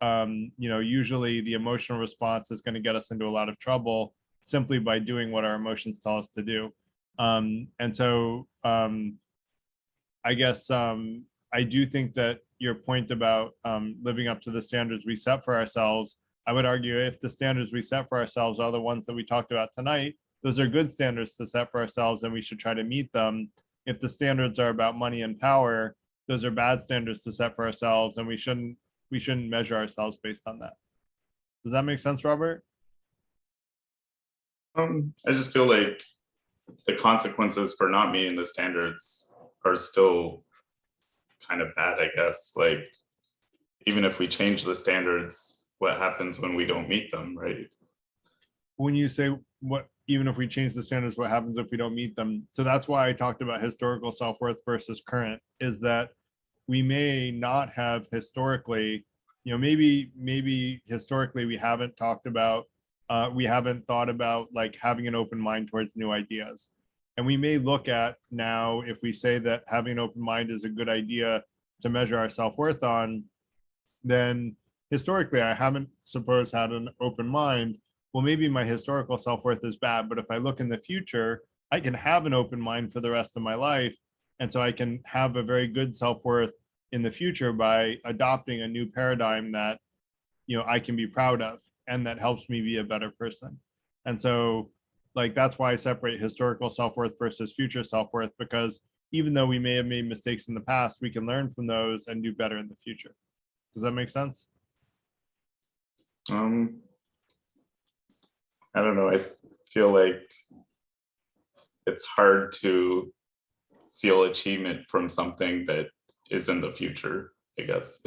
usually the emotional response is going to get us into a lot of trouble simply by doing what our emotions tell us to do. And so I guess I do think that your point about living up to the standards we set for ourselves, I would argue if the standards we set for ourselves are the ones that we talked about tonight, those are good standards to set for ourselves and we should try to meet them. If the standards are about money and power, those are bad standards to set for ourselves and we shouldn't measure ourselves based on that. Does that make sense, Robert? I just feel like the consequences for not meeting the standards are still kind of bad, I guess. Even if we change the standards, what happens when we don't meet them, right? When you say even if we change the standards, what happens if we don't meet them? So that's why I talked about historical self-worth versus current, is that we may not have historically, maybe historically we haven't thought about having an open mind towards new ideas. And we may look at now, if we say that having an open mind is a good idea to measure our self-worth on, then historically I haven't suppose had an open mind. Well, maybe my historical self-worth is bad, but if I look in the future, I can have an open mind for the rest of my life. And so I can have a very good self-worth in the future by adopting a new paradigm that, I can be proud of and that helps me be a better person. And so that's why I separate historical self-worth versus future self-worth, because even though we may have made mistakes in the past, we can learn from those and do better in the future. Does that make sense? I don't know. I feel like it's hard to feel achievement from something that is in the future, I guess.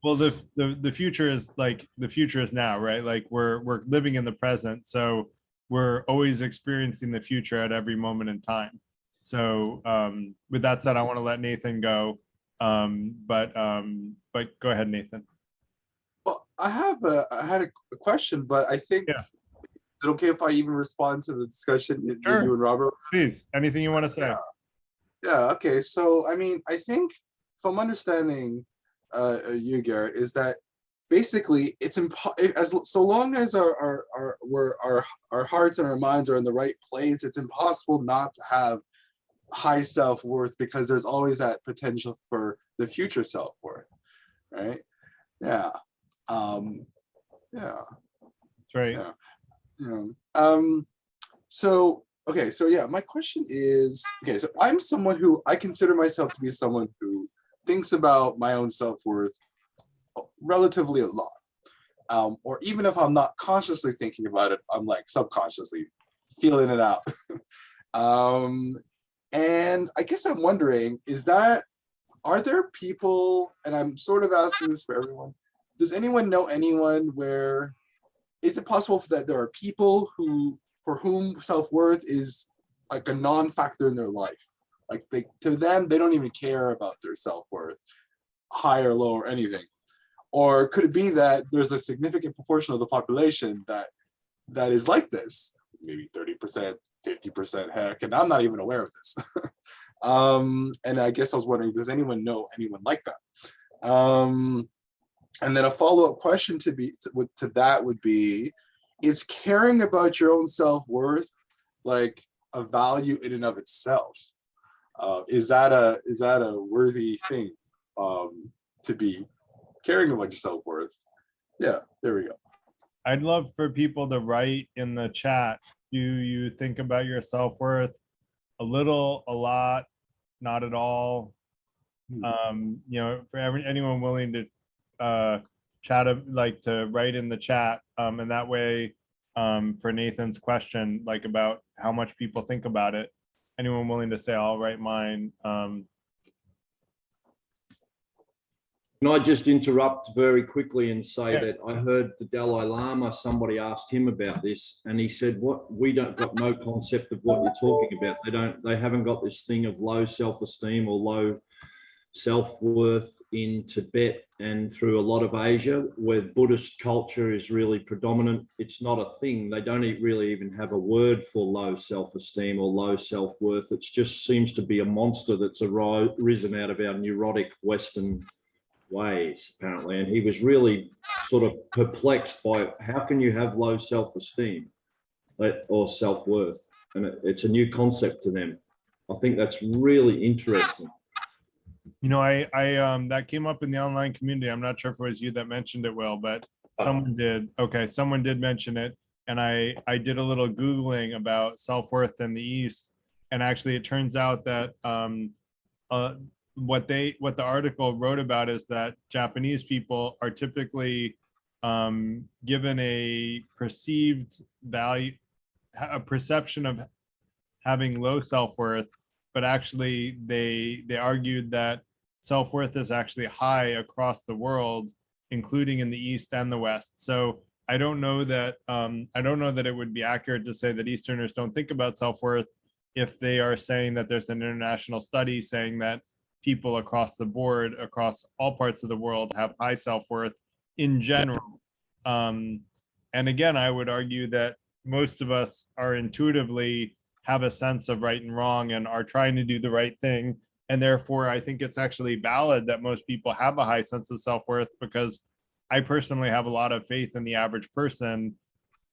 Well, the future is the future is now, right? We're living in the present, so we're always experiencing the future at every moment in time. So with that said, I want to let Nathan go, but go ahead, Nathan. Well, I had a question, but I think, yeah. Is it okay if I even respond to the discussion Sure. you and Robert? Please, anything you want to say. Yeah, okay. So, I mean, I think if I'm understanding you, Garrett, is that basically it's so long as our hearts and our minds are in the right place, it's impossible not to have high self-worth because there's always that potential for the future self-worth, right? Yeah. Yeah. That's right. Yeah. So okay, so yeah, my question is, okay, so I'm someone who I consider myself to be someone who thinks about my own self-worth relatively a lot. Or even if I'm not consciously thinking about it, I'm like subconsciously feeling it out. And I guess I'm wondering, are there people, and I'm sort of asking this for everyone, does anyone know anyone where, is it possible that there are people for whom self-worth is like a non-factor in their life? Like to them, they don't even care about their self-worth, high or low or anything. Or could it be that there's a significant proportion of the population that is like this, maybe 30%, 50%, heck, and I'm not even aware of this. And I guess I was wondering, does anyone know anyone like that? And then a follow-up question to that would be, is caring about your own self-worth like a value in and of itself? Is that a worthy thing to be caring about your self-worth? Yeah, there we go. I'd love for people to write in the chat, do you think about your self-worth a little, a lot, not at all? You know, for anyone willing to chat, like to write in the chat, and that way, for Nathan's question, like about how much people think about it, anyone willing to say, I'll write mine. Can I just interrupt very quickly and say that I heard the Dalai Lama, somebody asked him about this, and he said, we don't got no concept of what you're talking about. They haven't got this thing of low self-esteem or low self-worth in Tibet and through a lot of Asia, where Buddhist culture is really predominant. It's not a thing. They don't really even have a word for low self-esteem or low self-worth. It just seems to be a monster that's risen out of our neurotic Western ways, apparently. And he was really sort of perplexed by, how can you have low self-esteem or self-worth? And it's a new concept to them. I think that's really interesting. You know, I that came up in the online community. I'm not sure if it was you that mentioned it, Will, but someone did. Okay, someone did mention it, and I did a little Googling about self-worth in the East, and actually it turns out that what the article wrote about is that Japanese people are typically given a perceived value, a perception of having low self-worth, but actually they argued that self-worth is actually high across the world, including in the East and the West. So I don't know that it would be accurate to say that Easterners don't think about self-worth if they are saying that there's an international study saying that people across the board, across all parts of the world, have high self-worth in general. And again, I would argue that most of us are intuitively have a sense of right and wrong and are trying to do the right thing. And therefore, I think it's actually valid that most people have a high sense of self-worth, because I personally have a lot of faith in the average person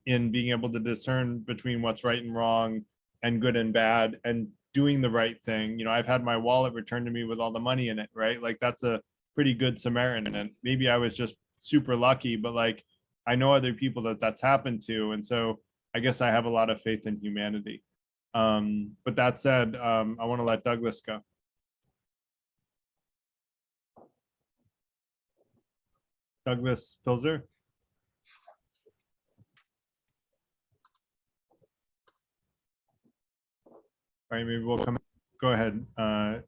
in being able to discern between what's right and wrong and good and bad and doing the right thing. You know, I've had my wallet returned to me with all the money in it, right? Like that's a pretty good Samaritan. And maybe I was just super lucky, but like I know other people that that's happened to. And so I guess I have a lot of faith in humanity. But that said, I want to let Douglas go. Douglas Pilzer. All right, maybe we'll come. Go ahead. Oh,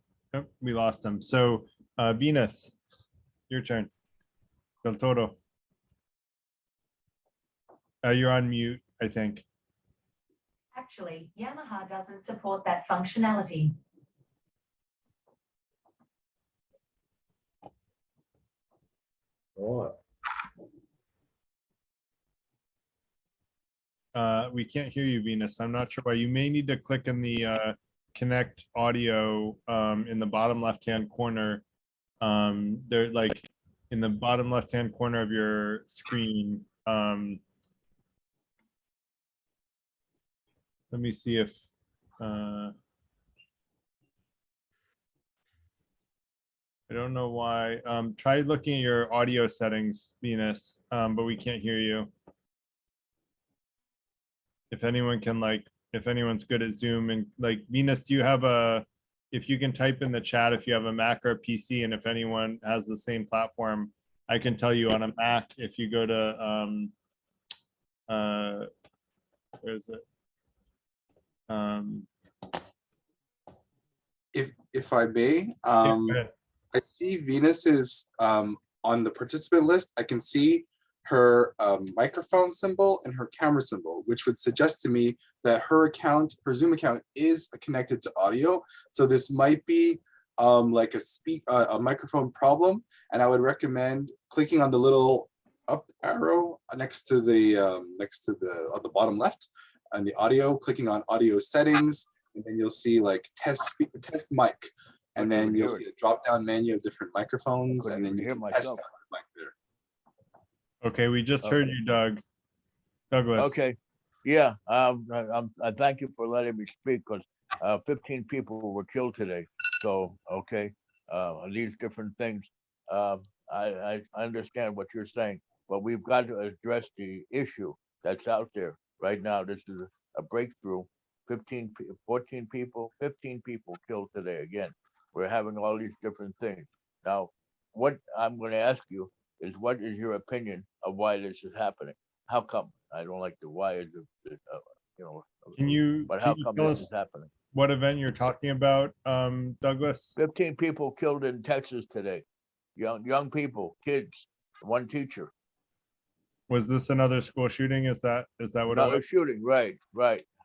we lost him. So Venus, your turn. Del Toro. You're on mute, I think. Actually, Yamaha doesn't support that functionality. All right. We can't hear you, Venus. I'm not sure why. You may need to click in the connect audio in the bottom left-hand corner. They're like in the bottom left-hand corner of your screen. Let me see if I don't know why. Try looking at your audio settings, Venus, but we can't hear you. If anyone can if anyone's good at Zoom and Venus, do you have if you can type in the chat if you have a Mac or a PC, and if anyone has the same platform, I can tell you on a Mac if you go to where is it? If I may, I see Venus is on the participant list. I can see her microphone symbol and her camera symbol, which would suggest to me that her Zoom account is connected to audio. So this might be like a microphone problem, and I would recommend clicking on the little up arrow next to the on the bottom left on the audio, clicking on audio settings, and then you'll see like test mic, and then you'll see a drop down menu of different microphones, and then you can test out the mic there. Okay, we just heard you, Douglas. Okay, yeah, I thank you for letting me speak, because 15 people were killed today. So, okay, these different things. I understand what you're saying, but we've got to address the issue that's out there right now. This is a breakthrough. 15 people killed today. Again, we're having all these different things. Now, what I'm going to ask you is, what is your opinion of why this is happening? How come? I don't like the why is it, Can you? But how come tell this us is happening? what event you're talking about, Douglas? 15 people killed in Texas today. Young people, kids, one teacher. Was this another school shooting? Is that what Another it was? shooting, right.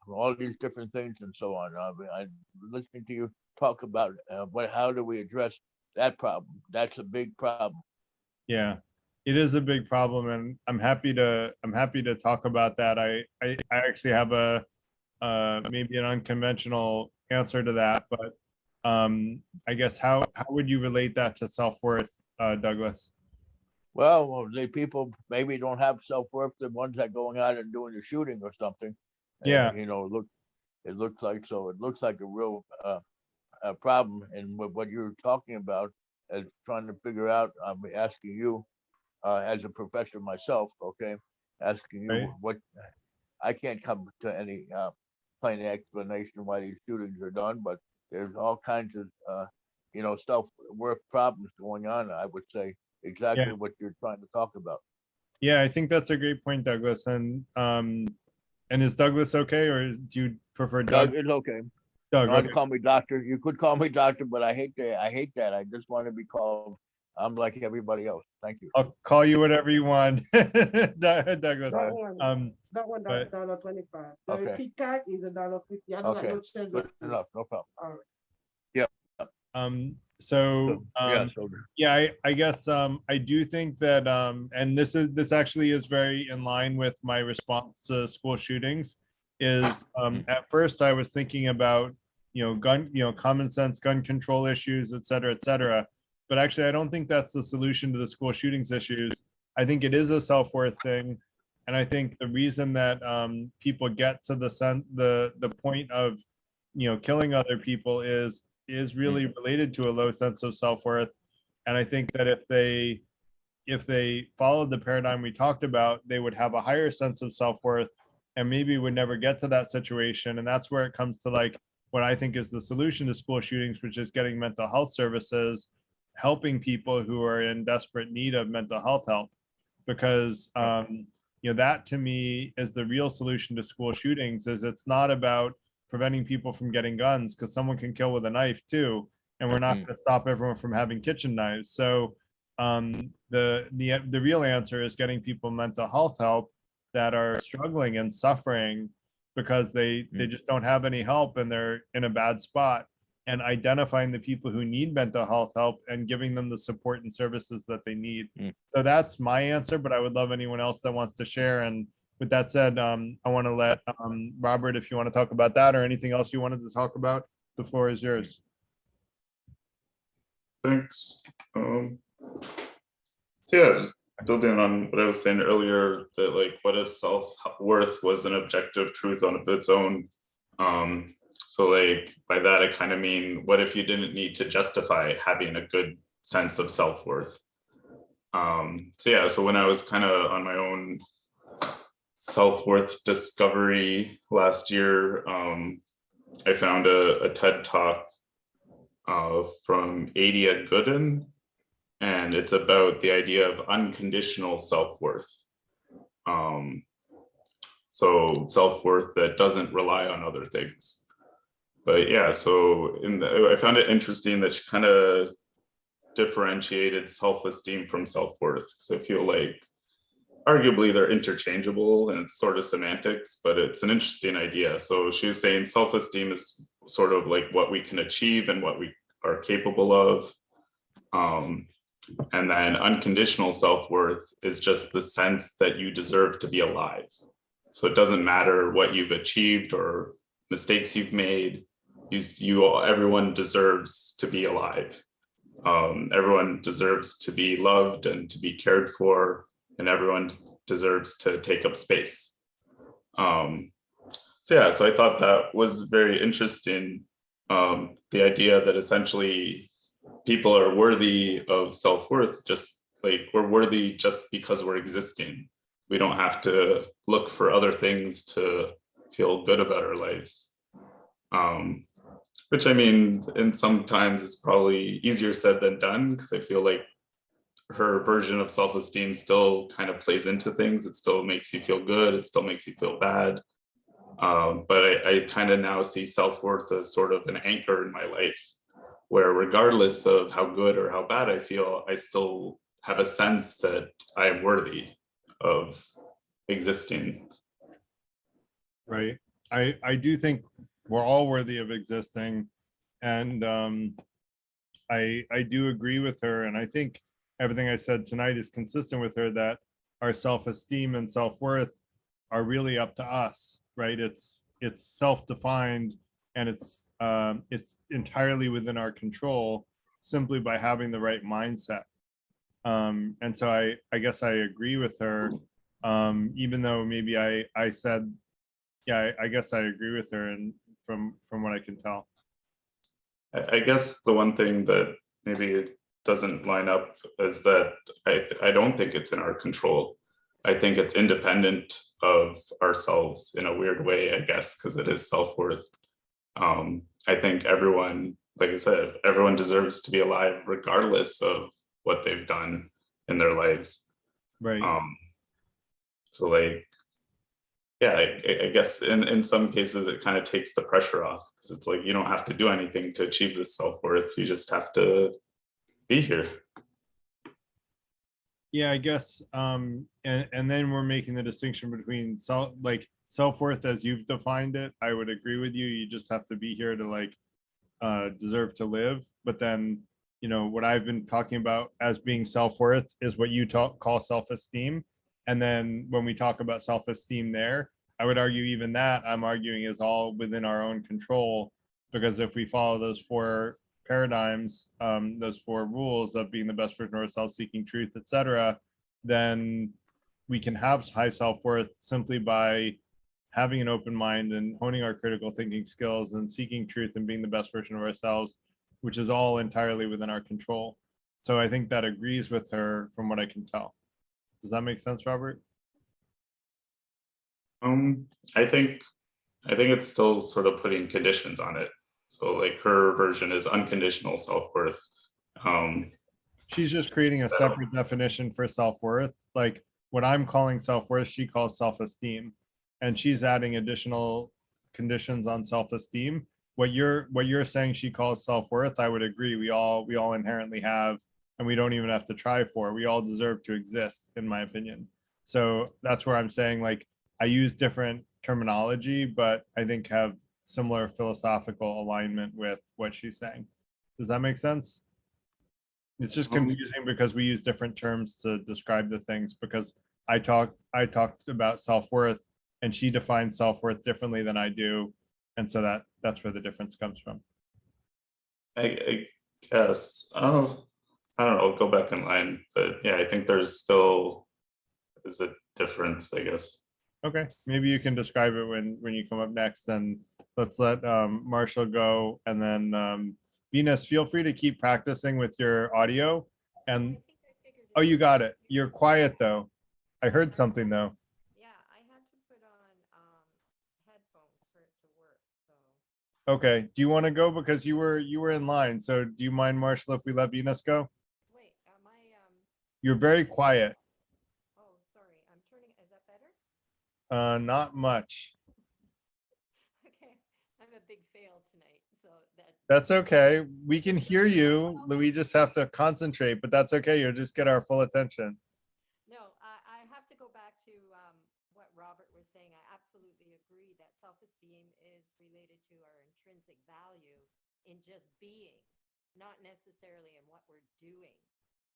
All these different things and so on. I'm listening to you talk about how do we address that problem? That's a big problem. Yeah, it is a big problem, and I'm happy to talk about that. I actually have a maybe an unconventional answer to that, but I guess how would you relate that to self-worth, Douglas? Well, the people maybe don't have self-worth, the ones that going out and doing the shooting or something. Yeah. And, it looks like a real problem. And what you're talking about is trying to figure out, I'm asking you as a professor myself, okay, asking you Right. what, I can't come to any plain explanation why these shootings are done, but there's all kinds of, self-worth problems going on, I would say. Exactly what you're trying to talk about. Yeah, I think that's a great point, Douglas. And is Douglas okay, or do you prefer Doug? Doug is okay. Doug, You want okay. to call me doctor? You could call me doctor, but I hate that. I just want to be called. I'm like everybody else. Thank you. I'll call you whatever you want, Douglas. Right. That one but- that's $1.25. The Okay. Kit Kat is $1.50. I know Okay. that no change. Good enough. No problem. All right. So I guess I do think that and this actually is very in line with my response to school shootings is at first I was thinking about common sense gun control issues, et cetera, but actually I don't think that's the solution to the school shootings issues. I think it is a self-worth thing, and I think the reason that people get to the point of killing other people is really related to a low sense of self-worth. And I think that if they followed the paradigm we talked about, they would have a higher sense of self-worth and maybe would never get to that situation. And that's where it comes to like what I think is the solution to school shootings, which is getting mental health services, helping people who are in desperate need of mental health help. Because that to me is the real solution to school shootings. Is it's not about preventing people from getting guns, because someone can kill with a knife too, and we're not going to stop everyone from having kitchen knives. So the real answer is getting people mental health help that are struggling and suffering because they just don't have any help and they're in a bad spot, and identifying the people who need mental health help and giving them the support and services that they need. So that's my answer, but I would love anyone else that wants to share. And with that said, I want to let Robert, if you want to talk about that or anything else you wanted to talk about, the floor is yours. Thanks. Just building on what I was saying earlier, that like, what if self-worth was an objective truth on its own? So like by that, I kind of mean, what if you didn't need to justify having a good sense of self-worth. So yeah, so when I was kind of on my own self-worth discovery last year, I found a TED talk from Adia Gooden, and it's about the idea of unconditional self-worth. So self-worth that doesn't rely on other things. But yeah, so I found it interesting that she kind of differentiated self-esteem from self-worth, because I feel like arguably they're interchangeable and it's sort of semantics, but it's an interesting idea. So she was saying self-esteem is sort of like what we can achieve and what we are capable of. And then unconditional self-worth is just the sense that you deserve to be alive. So it doesn't matter what you've achieved or mistakes you've made. Everyone deserves to be alive. Everyone deserves to be loved and to be cared for, and everyone deserves to take up space. So yeah, so I thought that was very interesting. The idea that essentially people are worthy of self-worth, just like we're worthy just because we're existing. We don't have to look for other things to feel good about our lives. Which I mean, in sometimes it's probably easier said than done, because I feel like her version of self-esteem still kind of plays into things. It still makes you feel good. It still makes you feel bad. But I kind of now see self-worth as sort of an anchor in my life, where regardless of how good or how bad I feel, I still have a sense that I am worthy of existing. Right. I do think we're all worthy of existing. And I do agree with her. And I think everything I said tonight is consistent with her, that our self-esteem and self-worth are really up to us, right? It's self-defined, and it's entirely within our control simply by having the right mindset. And so I guess I agree with her, even though maybe I said, yeah, I guess I agree with her, and from what I can tell. I guess the one thing that maybe doesn't line up is that I don't think it's in our control. I think it's independent of ourselves in a weird way, I guess, because it is self-worth. I think everyone, like I said, everyone deserves to be alive regardless of what they've done in their lives. Right. So like, yeah, I guess in some cases it kind of takes the pressure off, because it's like you don't have to do anything to achieve this self-worth. You just have to be here. Yeah, I guess. And then we're making the distinction between self-worth as you've defined it. I would agree with you. You just have to be here to like deserve to live. But then, you know, what I've been talking about as being self-worth is what you call self-esteem. And then when we talk about self-esteem there, I would argue even that I'm arguing is all within our own control, because if we follow those four paradigms, those four rules of being the best version of ourselves, seeking truth, etc., then we can have high self-worth simply by having an open mind and honing our critical thinking skills and seeking truth and being the best version of ourselves, which is all entirely within our control. So I think that agrees with her from what I can tell. Does that make sense, Robert? I think it's still sort of putting conditions on it. So like her version is unconditional self-worth. She's just creating a separate definition for self-worth. Like what I'm calling self-worth, she calls self-esteem, and she's adding additional conditions on self-esteem. What you're saying she calls self-worth, I would agree. We all inherently have, and we don't even have to try for. We all deserve to exist, in my opinion. So that's where I'm saying, like, I use different terminology, but I think have similar philosophical alignment with what she's saying. Does that make sense? It's just confusing because we use different terms to describe the things, because I talked about self-worth and she defines self-worth differently than I do. And so that's where the difference comes from. I guess, I don't know, I'll go back in line, but yeah, I think there's still is a difference, I guess. Okay, maybe you can describe it when you come up next, and let's let Marshall go, and then Venus, feel free to keep practicing with your audio. And oh, you got it. You're quiet though. I heard something though. Yeah, I had to put on headphones for it to work. So Okay. Do you want to go because you were in line? So do you mind, Marshall, if we let Venus go? wait, am I You're very quiet. oh sorry, I'm turning, is that better? Not much. Okay, I'm a big fail tonight, so That's okay. We can hear you. We just have to concentrate, but that's okay. You'll just get our full attention. no, I have to go back to what Robert was saying. I absolutely agree that self-esteem is related to our intrinsic value in just being, not necessarily in what we're doing.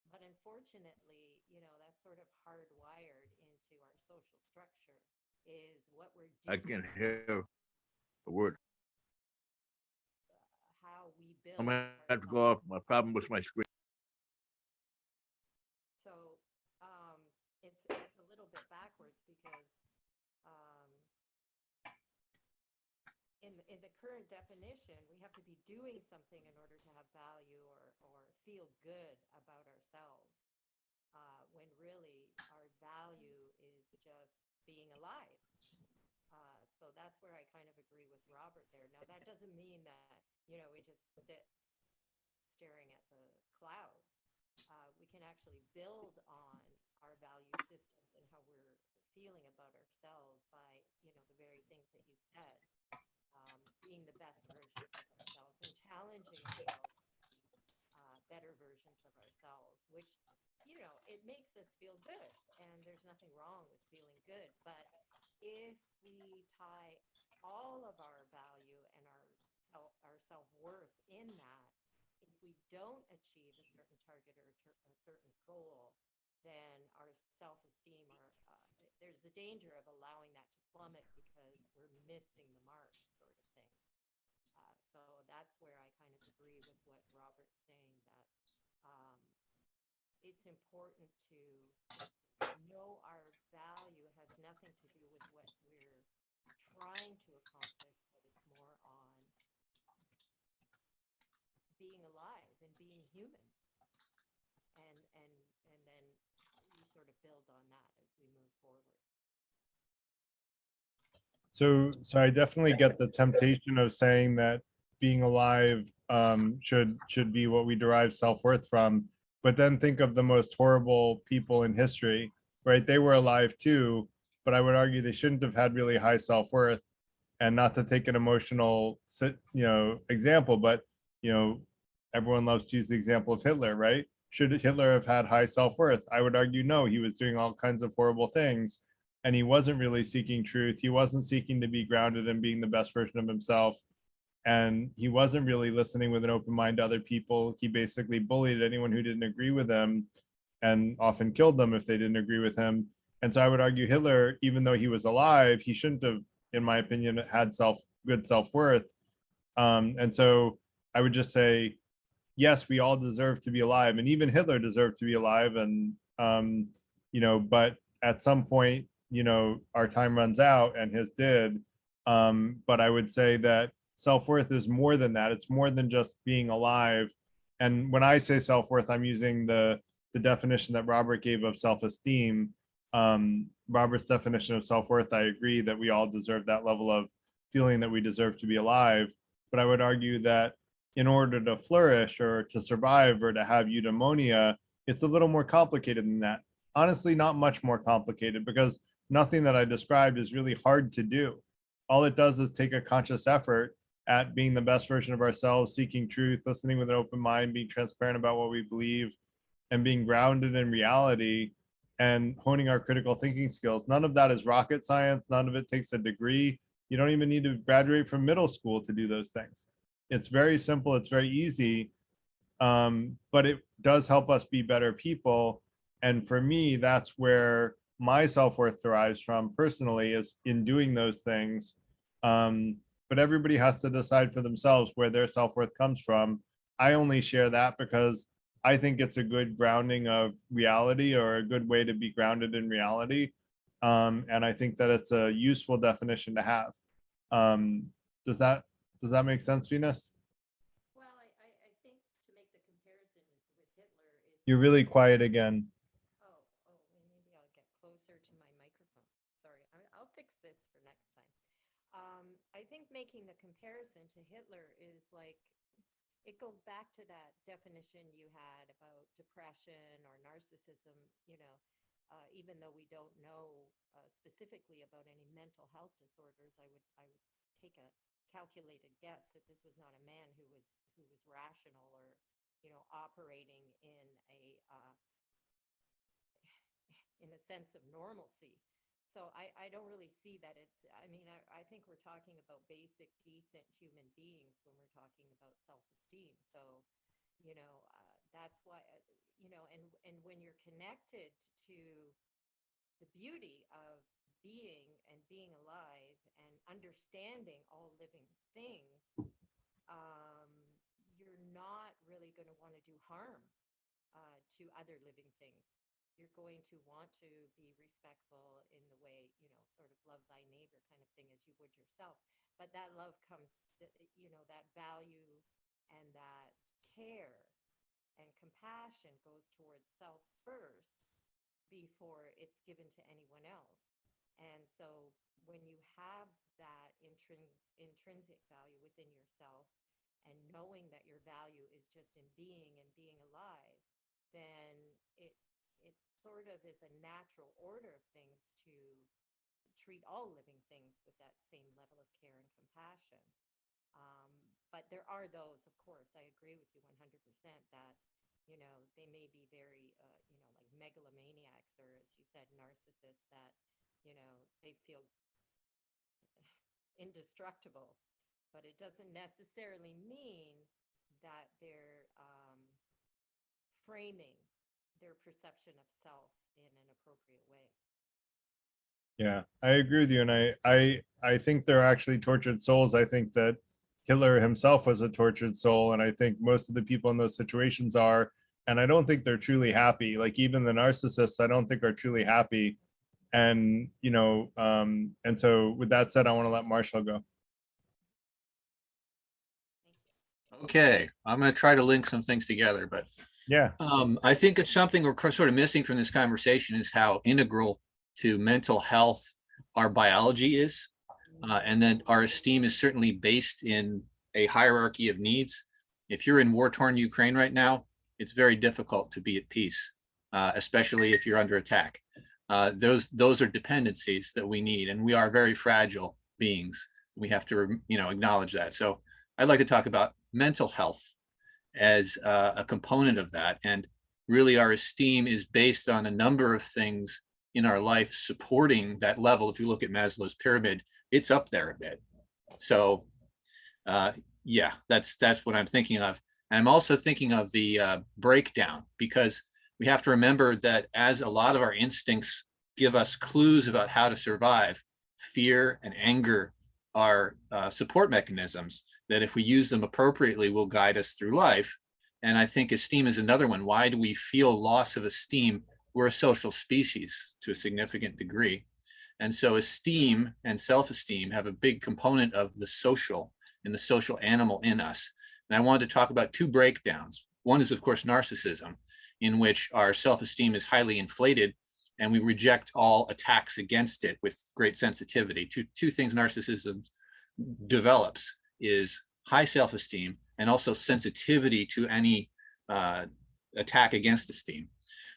But unfortunately, that's sort of hardwired into our social structure is what we're I doing, can hear a word. how we build. I'm gonna our have to go off. My problem with my screen. So it's a little bit backwards because in the current definition, we have to be doing something in order to have value or feel good about ourselves. When really our value is just being alive. So that's where I kind of agree with Robert there. Now that doesn't mean that we just sit staring at the clouds. We can actually build on our value systems and how we're feeling about ourselves by the very things that you said, being the best versions of ourselves and challenging ourselves to be better versions of ourselves, which it makes us feel good, and there's nothing wrong with feeling good. But if we tie all of our value and our self-worth in that, if we don't achieve a certain target or a certain goal, then our self-esteem, there's a danger of allowing that to plummet because we're missing the mark, sort of thing. So that's where I kind of agree with what Robert's saying, that it's important to know our value has nothing to do with what we're trying to accomplish, but it's more on being alive and being human. And then we sort of build on that as we move forward. So I definitely get the temptation of saying that being alive should be what we derive self-worth from. But then think of the most horrible people in history, right? They were alive too, but I would argue they shouldn't have had really high self-worth. And not to take an emotional, example, but everyone loves to use the example of Hitler, right? Should Hitler have had high self-worth? I would argue no. He was doing all kinds of horrible things, and he wasn't really seeking truth. He wasn't seeking to be grounded and being the best version of himself. And he wasn't really listening with an open mind to other people. He basically bullied anyone who didn't agree with him and often killed them if they didn't agree with him. And so I would argue Hitler, even though he was alive, he shouldn't have, in my opinion, had good self-worth. And so I would just say, yes, we all deserve to be alive, and even Hitler deserved to be alive. And but at some point, our time runs out, and his did. But I would say that self-worth is more than that. It's more than just being alive. And when I say self-worth, I'm using the definition that Robert gave of self-esteem. Robert's definition of self-worth, I agree that we all deserve that level of feeling that we deserve to be alive. But I would argue that in order to flourish or to survive or to have eudaimonia, it's a little more complicated than that. Honestly, not much more complicated, because nothing that I described is really hard to do. All it does is take a conscious effort at being the best version of ourselves, seeking truth, listening with an open mind, being transparent about what we believe, and being grounded in reality, and honing our critical thinking skills. None of that is rocket science. None of it takes a degree. You don't even need to graduate from middle school to do those things. It's very simple. It's very easy. But it does help us be better people. And for me, that's where my self-worth derives from personally, is in doing those things. But everybody has to decide for themselves where their self-worth comes from. I only share that because I think it's a good grounding of reality, or a good way to be grounded in reality. And I think that it's a useful definition to have. Does that make sense, Venus? Well, I You're really quiet again. Maybe I'll get closer to my microphone. Sorry, I'll fix this for next time. I think making the comparison to Hitler is like, it goes back to that definition you had about depression or narcissism, even though we don't know specifically about any mental health disorders, I would take a calculated guess that this was not a man who was rational or, operating in a sense of normalcy. So I don't really see that I think we're talking about basic, decent human beings when we're talking about self-esteem. So, that's why, and when you're connected to the beauty of being and being alive and understanding all living things, you're not really going to want to do harm to other living things. You're going to want to be respectful in the way, sort of love thy neighbor kind of thing as you would yourself. But that love comes, that value and that care and compassion goes towards self first before it's given to anyone else. And so when you have that intrinsic value within yourself and knowing that your value is just in being and being alive, then it sort of is a natural order of things to treat all living things with that same level of care and compassion. But there are those, of course, I agree with you 100% that, they may be very, like megalomaniacs or, as you said, narcissists that, they feel indestructible. But it doesn't necessarily mean that they're framing their perception of self in an appropriate way. Yeah, I agree with you. And I think they're actually tortured souls. I think that Hitler himself was a tortured soul. And I think most of the people in those situations are, and I don't think they're truly happy. Like even the narcissists, I don't think are truly happy. And, and so with that said, I want to let Marshall go. Okay, I'm going to try to link some things together, but yeah, I think it's something we're sort of missing from this conversation is how integral to mental health our biology is, and then our esteem is certainly based in a hierarchy of needs. If you're in war-torn Ukraine right now, it's very difficult to be at peace, especially if you're under attack. Those are dependencies that we need, and we are very fragile beings. We have to, acknowledge that. So I'd like to talk about mental health as a component of that. And really our esteem is based on a number of things in our life supporting that level. If you look at Maslow's pyramid, it's up there a bit. So yeah, that's what I'm thinking of. And I'm also thinking of the breakdown, because we have to remember that as a lot of our instincts give us clues about how to survive, fear and anger are support mechanisms that if we use them appropriately will guide us through life. And I think esteem is another one. Why do we feel loss of esteem? We're a social species to a significant degree. And so esteem and self-esteem have a big component of the social and the social animal in us. And I wanted to talk about two breakdowns. One is, of course, narcissism, in which our self-esteem is highly inflated and we reject all attacks against it with great sensitivity. Two things narcissism develops is high self-esteem and also sensitivity to any attack against esteem.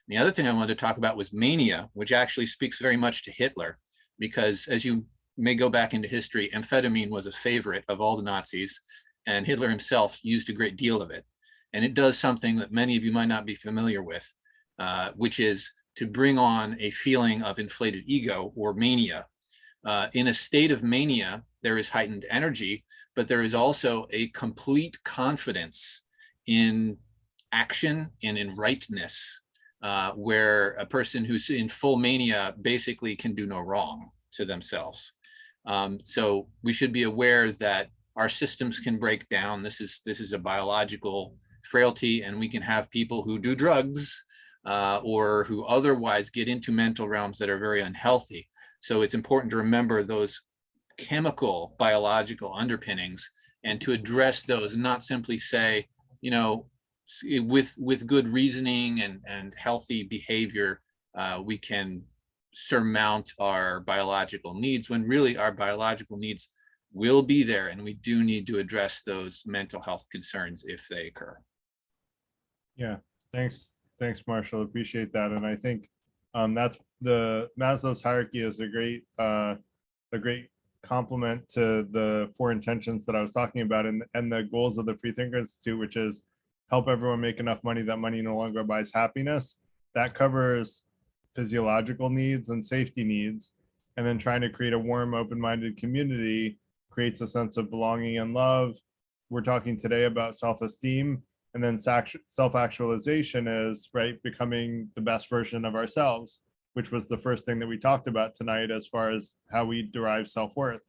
The other thing I wanted to talk about was mania, which actually speaks very much to Hitler, because as you may go back into history, amphetamine was a favorite of all the Nazis, and Hitler himself used a great deal of it. And it does something that many of you might not be familiar with, which is to bring on a feeling of inflated ego or mania. In a state of mania, there is heightened energy, but there is also a complete confidence in action and in rightness, where a person who's in full mania basically can do no wrong to themselves. So we should be aware that our systems can break down. This is a biological frailty, and we can have people who do drugs or who otherwise get into mental realms that are very unhealthy. So it's important to remember those chemical, biological underpinnings and to address those, and not simply say, with good reasoning and healthy behavior, we can surmount our biological needs, when really our biological needs will be there, and we do need to address those mental health concerns if they occur. Yeah, thanks, Marshall. Appreciate that. And I think that's the Maslow's hierarchy is a great complement to the 4 intentions that I was talking about, and the goals of the Free Thinker Institute, which is help everyone make enough money that money no longer buys happiness. That covers physiological needs and safety needs, and then trying to create a warm, open-minded community creates a sense of belonging and love. We're talking today about self-esteem, and then self-actualization is, right, becoming the best version of ourselves, which was the first thing that we talked about tonight as far as how we derive self-worth.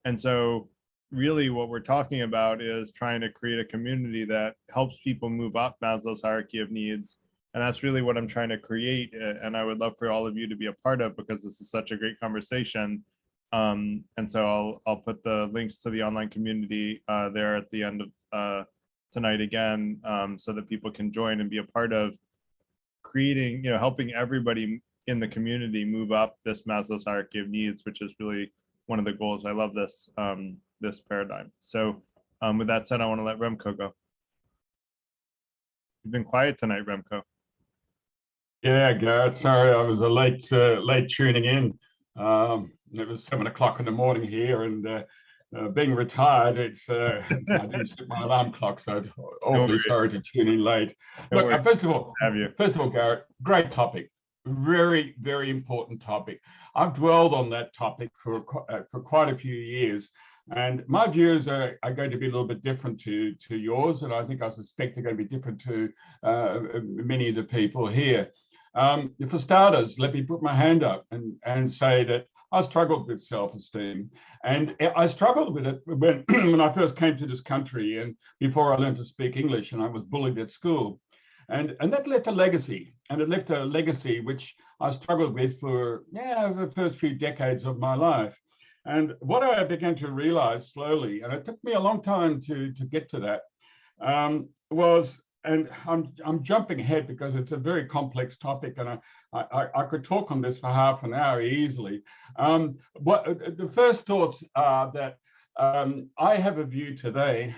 And so really what we're talking about is trying to create a community that helps people move up Maslow's hierarchy of needs. And that's really what I'm trying to create. And I would love for all of you to be a part of, because this is such a great conversation. And so I'll put the links to the online community there at the end of tonight again, so that people can join and be a part of creating, helping everybody in the community move up this Maslow's hierarchy of needs, which is really one of the goals. I love this this paradigm. So with that said, I want to let Remco go. You've been quiet tonight, Remco. Yeah, Garrett, sorry, I was late tuning in. It was 7 o'clock in the morning here, and being retired, it's I didn't set my alarm clock, so awfully sorry to tune in late. Look, first of all, Garrett, great topic, very, very important topic. I've dwelled on that topic for quite a few years, and my views are going to be a little bit different to yours, and I suspect they're going to be different to many of the people here. For starters, let me put my hand up and say that I struggled with self-esteem, and I struggled with it when I first came to this country and before I learned to speak English, and I was bullied at school. And that left a legacy, and it left a legacy which I struggled with for the first few decades of my life. And what I began to realize slowly, and it took me a long time to get to that, was, and I'm jumping ahead because it's a very complex topic, and I could talk on this for half an hour easily. The first thoughts are that I have a view today,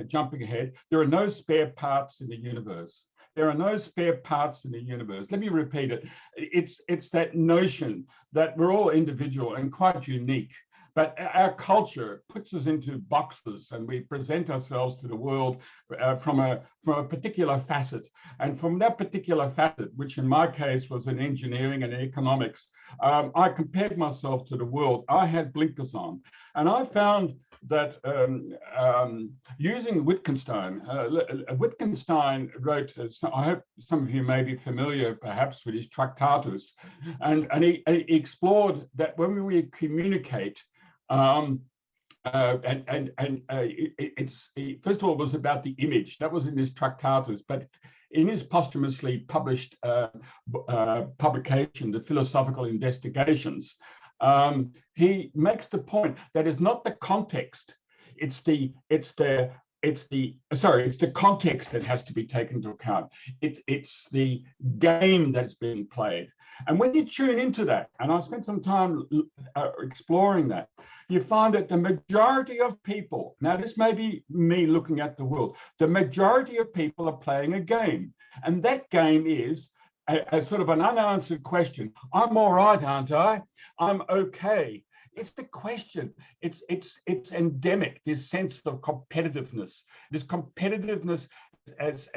jumping ahead, there are no spare parts in the universe. There are no spare parts in the universe. Let me repeat it. It's that notion that we're all individual and quite unique, but our culture puts us into boxes, and we present ourselves to the world from a particular facet. And from that particular facet, which in my case was in engineering and economics, I compared myself to the world. I had blinkers on, and I found that using Wittgenstein, Wittgenstein wrote, I hope some of you may be familiar perhaps with his Tractatus, and he explored that when we communicate, it's first of all, it was about the image that was in his Tractatus, but in his posthumously published publication, the Philosophical Investigations, he makes the point that it's not the context, it's the context that has to be taken into account. It's the game that's being played. And when you tune into that, and I spent some time exploring that, you find that the majority of people, now this may be me looking at the world, the majority of people are playing a game. And that game is a sort of an unanswered question. I'm all right, aren't I? I'm okay. It's the question. It's endemic, this sense of competitiveness. This competitiveness, as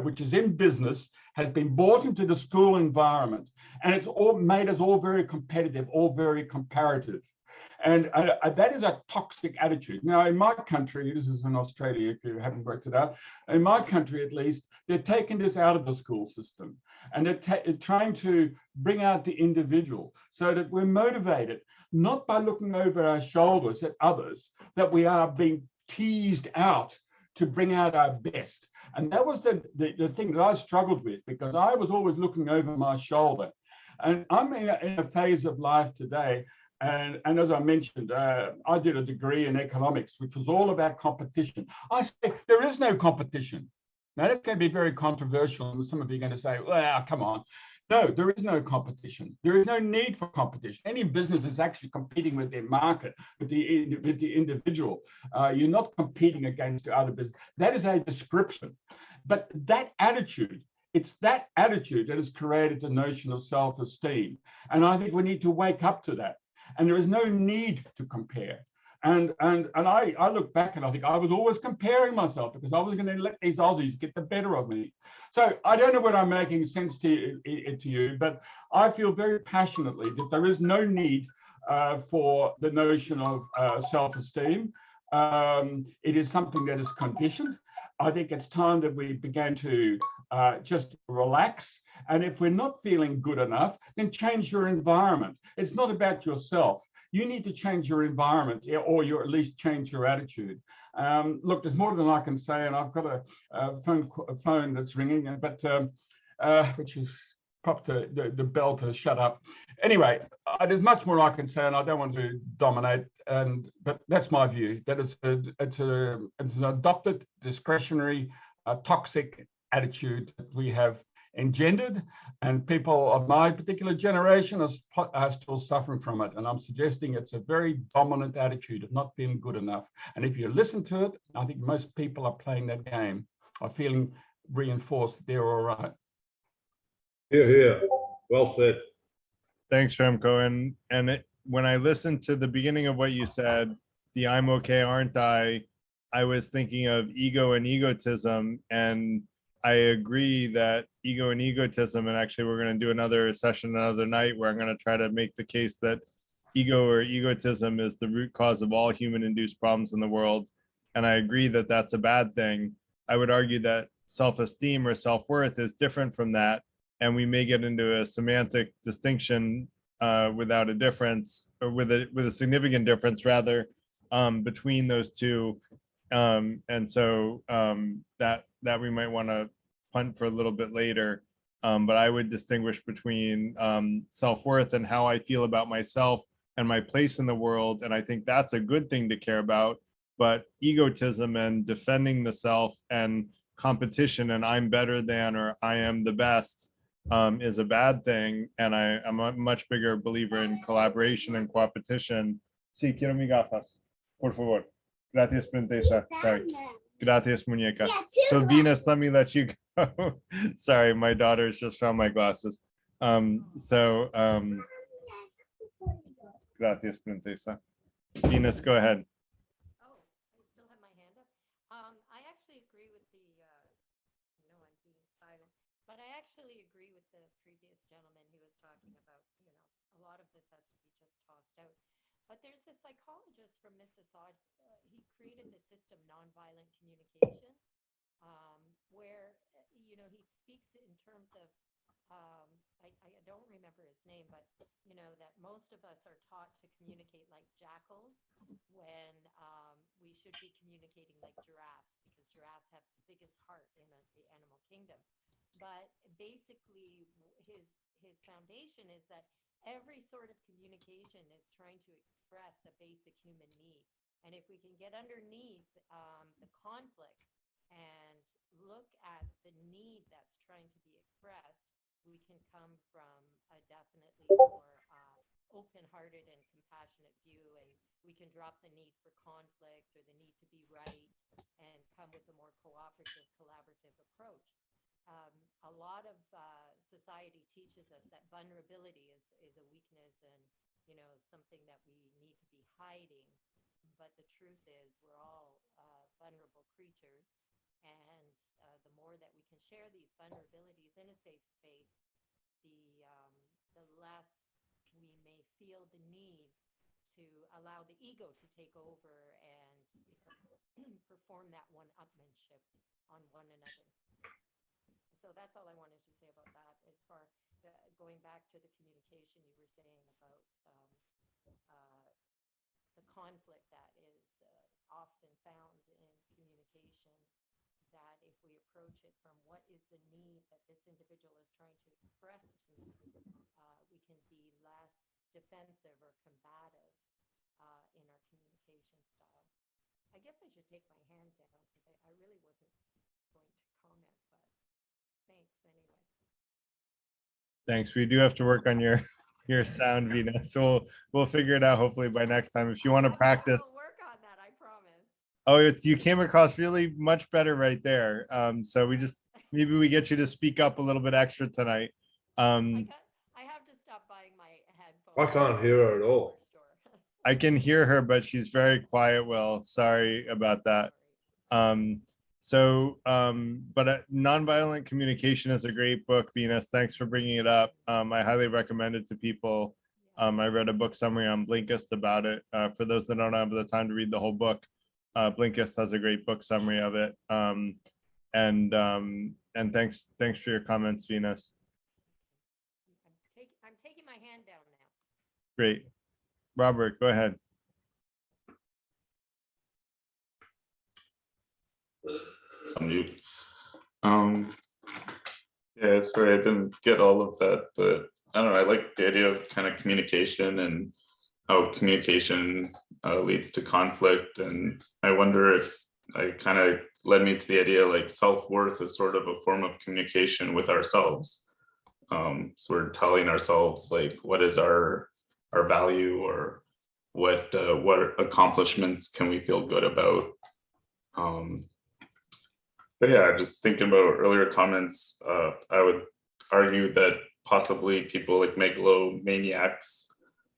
which is in business, has been brought into the school environment, and it's all made us all very competitive, all very comparative. And that is a toxic attitude. Now, in my country, this is in Australia, if you haven't worked it out, in my country at least, they're taking this out of the school system, and they're trying to bring out the individual so that we're motivated, not by looking over our shoulders at others, that we are being teased out to bring out our best. And that was the thing that I struggled with, because I was always looking over my shoulder. And I'm in a phase of life today, and as I mentioned, I did a degree in economics, which was all about competition. I say there is no competition. Now, that's going to be very controversial, and some of you are going to say, well, come on. No, there is no competition. There is no need for competition. Any business is actually competing with their market, with the individual. You're not competing against the other business. That is a description. But that attitude, it's that attitude that has created the notion of self-esteem. And I think we need to wake up to that. And there is no need to compare. And I look back and I think I was always comparing myself because I was going to let these Aussies get the better of me. So I don't know whether I'm making sense to you, but I feel very passionately that there is no need for the notion of self-esteem. It is something that is conditioned. I think it's time that we began to just relax. And if we're not feeling good enough, then change your environment. It's not about yourself. You need to change your environment, or you at least change your attitude. Look, there's more than I can say, and I've got a phone that's ringing, but which is probably the bell to shut up. Anyway, there's much more I can say, and I don't want to dominate. But that's my view. That it's an adopted, discretionary, toxic attitude that we have engendered, and people of my particular generation are still suffering from it. And I'm suggesting it's a very dominant attitude of not feeling good enough. And if you listen to it, I think most people are playing that game, are feeling reinforced that they're all right. Yeah. Well said. Thanks, Remco. And when I listened to the beginning of what you said, the I'm okay, aren't I was thinking of ego and egotism. And I agree that ego and egotism, and actually we're going to do another session another night where I'm going to try to make the case that ego or egotism is the root cause of all human-induced problems in the world. And I agree that that's a bad thing. I would argue that self-esteem or self-worth is different from that. And we may get into a semantic distinction without a difference, or with a significant difference rather, between those two. And so that we might want to punt for a little bit later. But I would distinguish between self-worth and how I feel about myself and my place in the world. And I think that's a good thing to care about. But egotism and defending the self and competition and I'm better than or I am the best is a bad thing. And I'm a much bigger believer in collaboration and competition. Sí, quiero mi gafas, por favor. Gracias, princesa. Sorry. Gracias, muñeca. So Venus, let me let you go. Sorry, my daughter's just found my glasses. Gracias, princesa. Venus, go ahead. Oh, I still have my hand up. I actually agree with the, no, I'm being silent, but I actually agree with the previous gentleman who was talking about, a lot of this has to be just tossed out. But there's this psychologist from Mississauga, he created the system nonviolent communication, where, he speaks in terms of, I don't remember his name, but, that most of us are taught to communicate like jackals when we should be communicating like giraffes, because giraffes have the biggest heart in the animal kingdom. But basically, his foundation is that every sort of communication is trying to express a basic human need. And if we can get underneath the conflict and look at the need that's trying to be expressed, we can come from a definitely more open-hearted and compassionate view, and we can drop the need for conflict or the need to be right and come with a more cooperative, collaborative approach. A lot of society teaches us that vulnerability is a weakness and, something that we need to be hiding. But the truth is we're all vulnerable creatures. And the more that we can share these vulnerabilities in a safe space, the less we may feel the need to allow the ego to take over and perform that one-upmanship on one another. So that's all I wanted to say about that. As far going back to the communication you were saying about the conflict that is often found in communication, that if we approach it from what is the need that this individual is trying to express to me, we can be less defensive or combative in our communication style. I guess I should take my hand down because I really wasn't going to comment Thanks. We do have to work on your sound, Venus. So we'll figure it out hopefully by next time. If you want to practice. Work on that, I promise. Oh, you came across really much better right there. So maybe we get you to speak up a little bit extra tonight. I have to stop buying my headphones. I can't hear her at all. I can hear her, but she's very quiet. Will, sorry about that. But Nonviolent Communication is a great book, Venus. Thanks for bringing it up. I highly recommend it to people. I read a book summary on Blinkist about it. For those that don't have the time to read the whole book, Blinkist has a great book summary of it. And thanks for your comments, Venus. I'm taking my hand down now. Great. Robert, go ahead. Mute. Yeah, sorry, I didn't get all of that, but I don't know. I like the idea of kind of communication and how communication leads to conflict. And I wonder if I kind of led me to the idea like self-worth is sort of a form of communication with ourselves. So we're telling ourselves like what is our value, or what accomplishments can we feel good about. But yeah, just thinking about earlier comments, I would argue that possibly people like megalomaniacs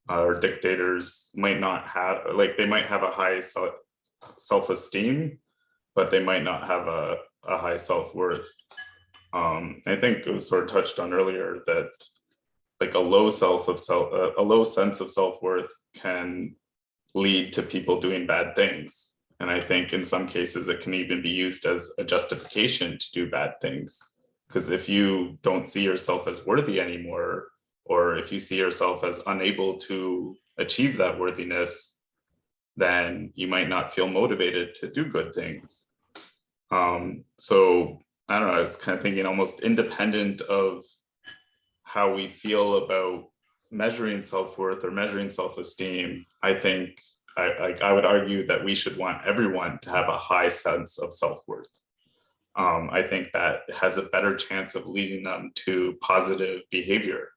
or dictators might not have, like they might have a high self-esteem, but they might not have a high self-worth. I think it was sort of touched on earlier that like a low sense of self-worth can lead to people doing bad things. And I think in some cases it can even be used as a justification to do bad things. Because if you don't see yourself as worthy anymore, or if you see yourself as unable to achieve that worthiness, then you might not feel motivated to do good things. So I don't know, I was kind of thinking almost independent of how we feel about measuring self-worth or measuring self-esteem, I think I would argue that we should want everyone to have a high sense of self-worth. I think that has a better chance of leading them to positive behavior,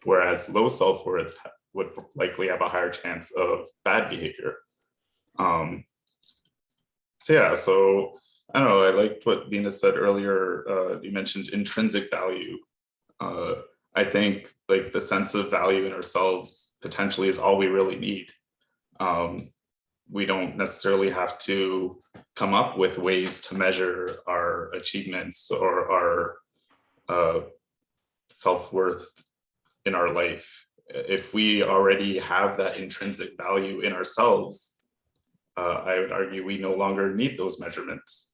whereas low self-worth would likely have a higher chance of bad behavior. So I don't know, I liked what Venus said earlier. You mentioned intrinsic value. I think like the sense of value in ourselves potentially is all we really need. We don't necessarily have to come up with ways to measure our achievements or our self-worth in our life. If we already have that intrinsic value in ourselves, I would argue we no longer need those measurements.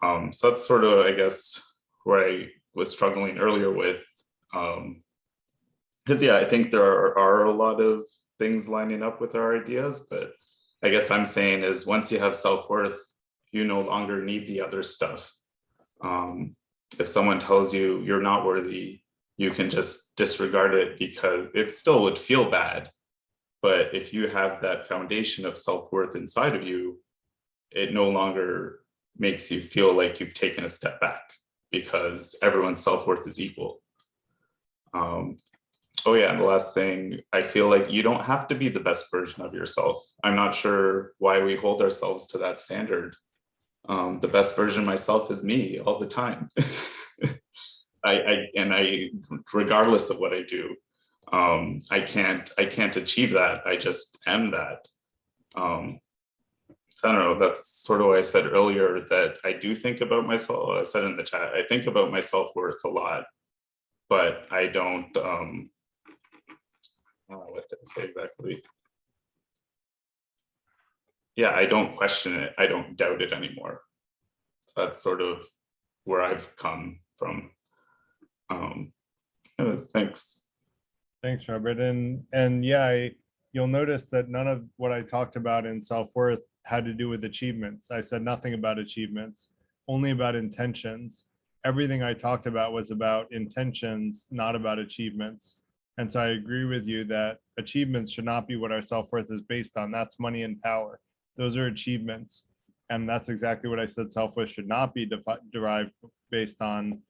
So that's sort of, I guess, where I was struggling earlier with. Because yeah, I think there are a lot of things lining up with our ideas, but I guess I'm saying is once you have self-worth, you no longer need the other stuff. If someone tells you you're not worthy, you can just disregard it because it still would feel bad. But if you have that foundation of self-worth inside of you, it no longer makes you feel like you've taken a step back because everyone's self-worth is equal. Oh yeah, and the last thing, I feel like you don't have to be the best version of yourself. I'm not sure why we hold ourselves to that standard. The best version of myself is me all the time. I regardless of what I do, I can't achieve that. I just am that. I don't know, that's sort of what I said earlier, that I do think about myself. I said in the chat, I think about my self-worth a lot, but I don't, what did I say exactly? Yeah, I don't question it. I don't doubt it anymore. So that's sort of where I've come from. Anyways, thanks. Thanks, Robert. And yeah, you'll notice that none of what I talked about in self-worth had to do with achievements. I said nothing about achievements, only about intentions. Everything I talked about was about intentions, not about achievements. And so I agree with you that achievements should not be what our self-worth is based on. That's money and power. Those are achievements. And that's exactly what I said self-worth should not be derived based on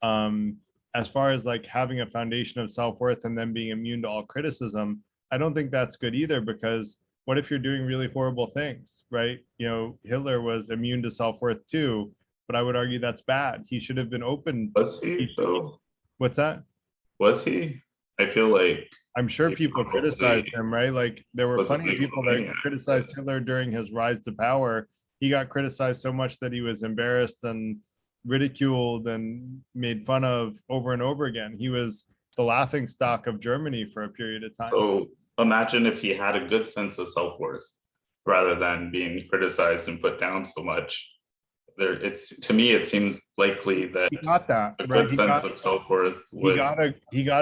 As far as like having a foundation of self-worth and then being immune to all criticism, I don't think that's good either, because what if you're doing really horrible things, right? You know, Hitler was immune to self-worth too, but I would argue that's bad. He should have been open. Was he though? What's that? Was he? I feel like I'm sure people criticized him, right? Like there were Was a plenty of people that megalomaniac, criticized Hitler during his rise to power. He got criticized so much that he was embarrassed and ridiculed and made fun of over and over again. He was the laughing stock of Germany for a period of time. So imagine if he had a good sense of self-worth rather than being criticized and put down so much. It's, to me, it seems likely that He got that, a right? good sense of self-worth He got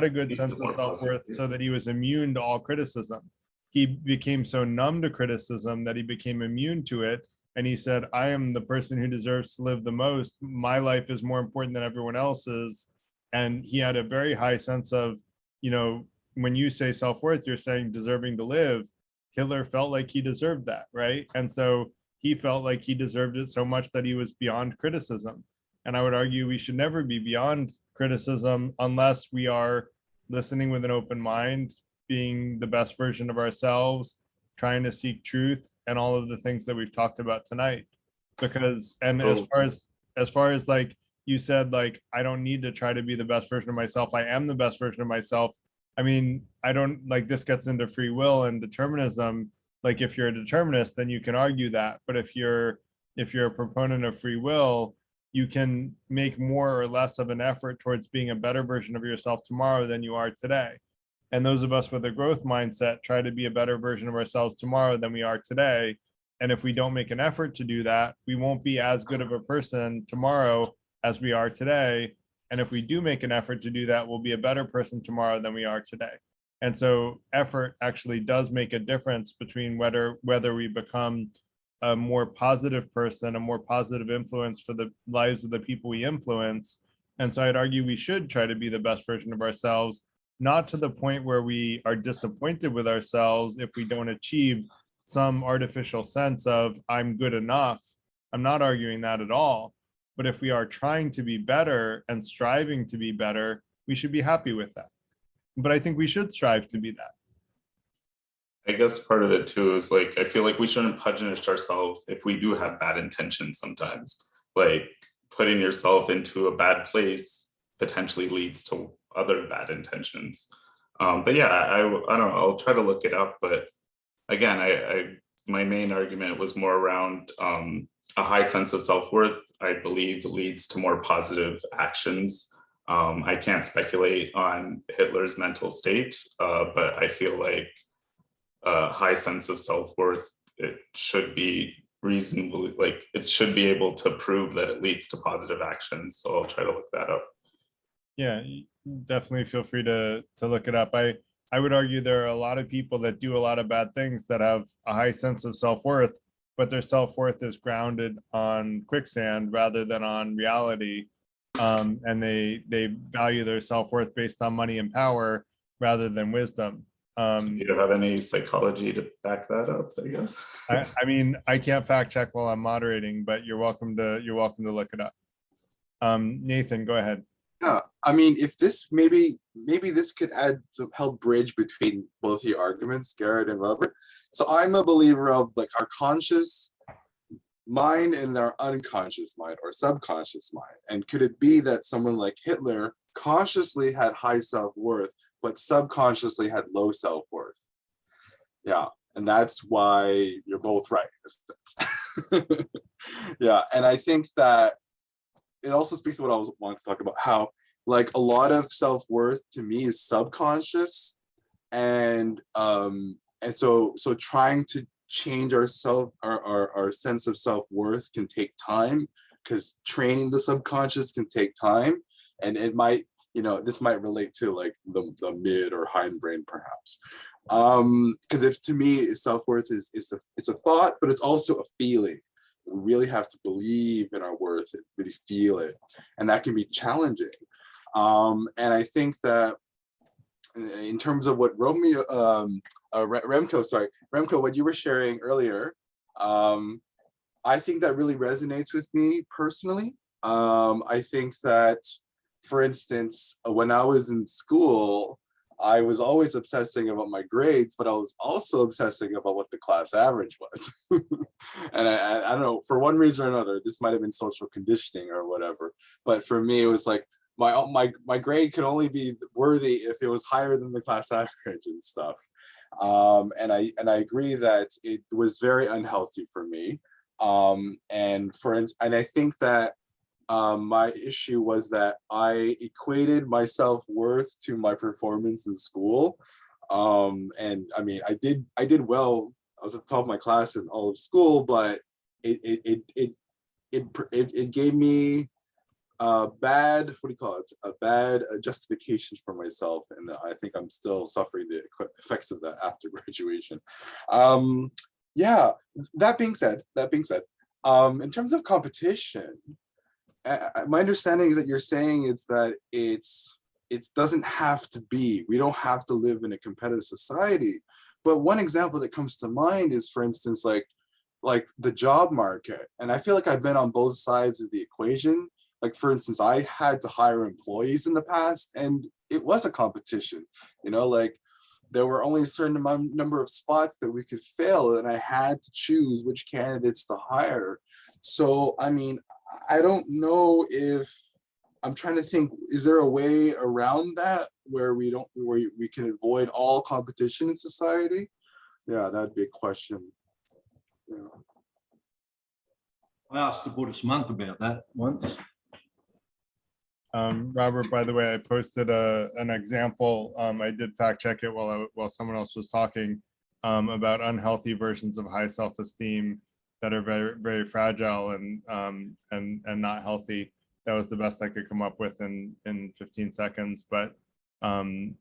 a good lead to sense of more self-worth positivity. so that he was immune to all criticism. He became so numb to criticism that he became immune to it. And he said, I am the person who deserves to live the most. My life is more important than everyone else's. And he had a very high sense of, you know, when you say self-worth, you're saying deserving to live. Hitler felt like he deserved that, right? And so he felt like he deserved it so much that he was beyond criticism. And I would argue we should never be beyond criticism unless we are listening with an open mind, being the best version of ourselves, trying to seek truth, and all of the things that we've talked about tonight. Because, and as far as like you said, like, I don't need to try to be the best version of myself. I am the best version of myself. I mean, I don't like, this gets into free will and determinism. Like if you're a determinist, then you can argue that. But if you're a proponent of free will, you can make more or less of an effort towards being a better version of yourself tomorrow than you are today. And those of us with a growth mindset try to be a better version of ourselves tomorrow than we are today. And if we don't make an effort to do that, we won't be as good of a person tomorrow as we are today. And if we do make an effort to do that, we'll be a better person tomorrow than we are today. And so effort actually does make a difference between whether we become a more positive person, a more positive influence for the lives of the people we influence. And so I'd argue we should try to be the best version of ourselves, not to the point where we are disappointed with ourselves if we don't achieve some artificial sense of I'm good enough. I'm not arguing that at all. But if we are trying to be better and striving to be better, we should be happy with that. But I think we should strive to be that. I guess part of it too is like, I feel like we shouldn't punish ourselves if we do have bad intentions sometimes. Like putting yourself into a bad place potentially leads to other bad intentions. But yeah, I don't know, I'll try to look it up. But again, my main argument was more around a high sense of self-worth, I believe, leads to more positive actions. I can't speculate on Hitler's mental state, but I feel like a high sense of self-worth, it should be reasonably, like it should be able to prove that it leads to positive actions. So I'll try to look that up. Yeah, definitely feel free to look it up. I would argue there are a lot of people that do a lot of bad things that have a high sense of self-worth, but their self-worth is grounded on quicksand rather than on reality. And they value their self-worth based on money and power rather than wisdom. Do you have any psychology to back that up, I guess? I mean, I can't fact check while I'm moderating, but you're welcome to look it up. Nathan, go ahead. Yeah, I mean, if this maybe this could add some help bridge between both your arguments, Garrett and Robert. So I'm a believer of like our conscious mind and our unconscious mind or subconscious mind. And could it be that someone like Hitler consciously had high self-worth, but subconsciously had low self-worth? Yeah, and that's why you're both right. Yeah, and I think that it also speaks to what I was wanting to talk about, how like a lot of self-worth to me is subconscious, and so trying to change our sense of self-worth can take time, because training the subconscious can take time, and it might, you know, this might relate to like the mid or hindbrain perhaps, because if to me self-worth is it's a thought, but it's also a feeling. We really have to believe in our worth and really feel it, and that can be challenging. And I think that in terms of what Remco, what you were sharing earlier, I think that really resonates with me personally. I think that for instance, when I was in school, I was always obsessing about my grades, but I was also obsessing about what the class average was. And I don't know, for one reason or another, this might have been social conditioning or whatever. But for me, it was like my grade could only be worthy if it was higher than the class average and stuff. And I agree that it was very unhealthy for me. And I think that my issue was that I equated my self-worth to my performance in school. And I mean, I did well. I was at the top of my class in all of school, but it gave me a bad, what do you call it? A bad justification for myself. And I think I'm still suffering the effects of that after graduation. Yeah, that being said, in terms of competition, my understanding is that you're saying is that it doesn't have to be, we don't have to live in a competitive society. But one example that comes to mind is, for instance, like the job market. And I feel like I've been on both sides of the equation. Like, for instance, I had to hire employees in the past, and it was a competition, you know, like there were only a certain number of spots that we could fill, and I had to choose which candidates to hire. So, I mean, I don't know if, I'm trying to think, is there a way around that where we can avoid all competition in society? Yeah, that'd be a question. Yeah. I asked the Buddhist monk about that once. Robert, by the way, I posted an example. I did fact check it while someone else was talking about unhealthy versions of high self-esteem that are very, very fragile and not healthy. That was the best I could come up with in 15 seconds. But Remco,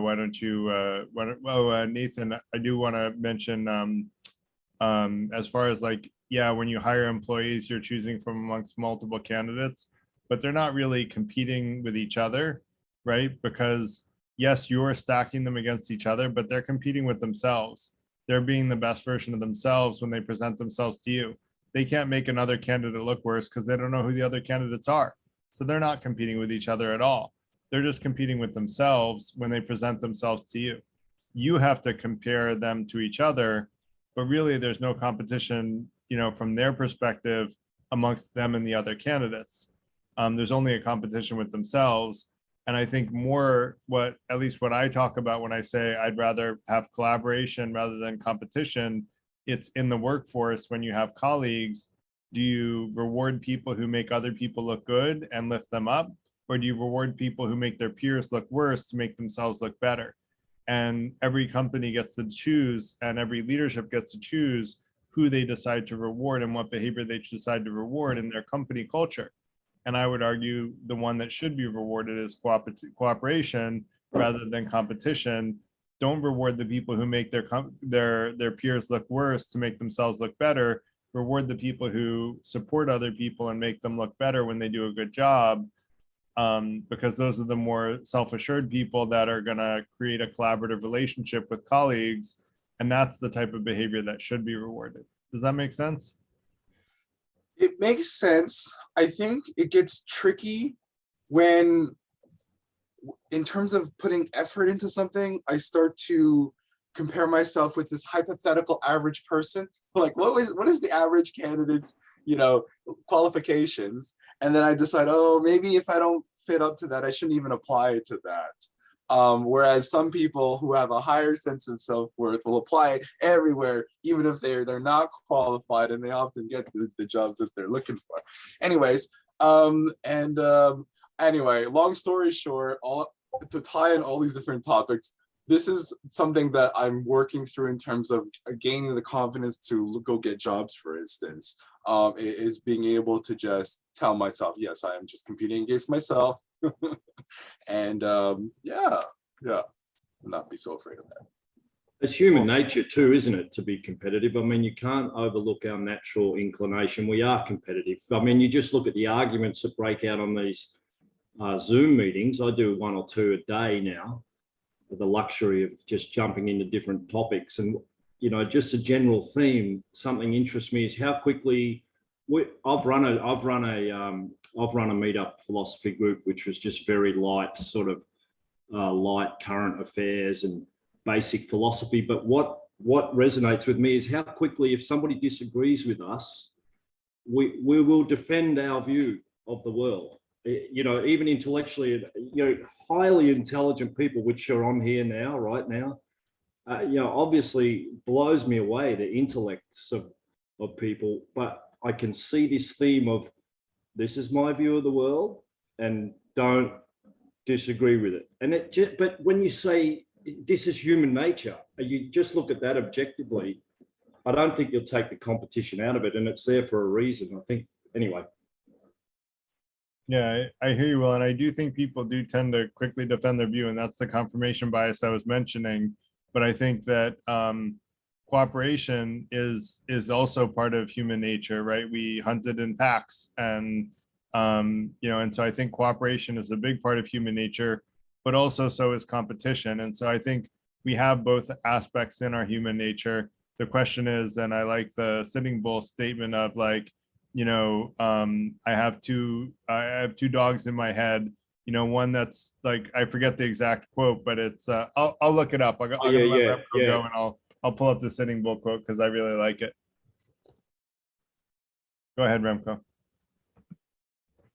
why don't you? Nathan, I do want to mention as far as like, yeah, when you hire employees, you're choosing from amongst multiple candidates, but they're not really competing with each other, right? Because yes, you're stacking them against each other, but they're competing with themselves. They're being the best version of themselves when they present themselves to you. They can't make another candidate look worse because they don't know who the other candidates are. So they're not competing with each other at all. They're just competing with themselves when they present themselves to you. You have to compare them to each other, but really there's no competition, you know, from their perspective amongst them and the other candidates. There's only a competition with themselves. And I think more at least what I talk about when I say I'd rather have collaboration rather than competition, it's in the workforce when you have colleagues. Do you reward people who make other people look good and lift them up? Or do you reward people who make their peers look worse to make themselves look better? And every company gets to choose, and every leadership gets to choose who they decide to reward and what behavior they decide to reward in their company culture. And I would argue the one that should be rewarded is cooperation rather than competition. Don't reward the people who make their peers look worse to make themselves look better. Reward the people who support other people and make them look better when they do a good job, because those are the more self-assured people that are going to create a collaborative relationship with colleagues. And that's the type of behavior that should be rewarded. Does that make sense? It makes sense. I think it gets tricky when, in terms of putting effort into something, I start to compare myself with this hypothetical average person. Like, what is the average candidate's, you know, qualifications? And then I decide, oh, maybe if I don't fit up to that, I shouldn't even apply to that. Whereas some people who have a higher sense of self-worth will apply it everywhere, even if they're not qualified, and they often get the jobs that they're looking for. Anyways, anyway, long story short, to tie in all these different topics, this is something that I'm working through in terms of gaining the confidence to go get jobs, for instance, is being able to just tell myself, yes, I am just competing against myself. And yeah, not be so afraid of that. It's human nature too, isn't it, to be competitive? I mean, you can't overlook our natural inclination. We are competitive. I mean, you just look at the arguments that break out on these Zoom meetings. I do 1 or 2 a day now, with the luxury of just jumping into different topics. And, you know, just a general theme, something interests me is how quickly I've run a meetup philosophy group, which was just very light, sort of light current affairs and basic philosophy. But what resonates with me is how quickly, if somebody disagrees with us, we will defend our view of the world. You know, even intellectually, you know, highly intelligent people, which are on here now, right now, you know, obviously blows me away, the intellects of people. But I can see this theme of, this is my view of the world, and don't disagree with it. And it just, but when you say this is human nature, you just look at that objectively, I don't think you'll take the competition out of it, and it's there for a reason, I think. Anyway. Yeah, I hear you, Will, and I do think people do tend to quickly defend their view, and that's the confirmation bias I was mentioning. But I think that cooperation is also part of human nature, right? We hunted in packs, and you know, and so I think cooperation is a big part of human nature, but also so is competition. And so I think we have both aspects in our human nature. The question is, and I like the Sitting Bull statement of like, you know, I have two dogs in my head, you know, one that's like, I forget the exact quote, but it's I'll look it up. I'm gonna let Remco go, and I'll pull up the Sitting Bull quote because I really like it. Go ahead, Remco.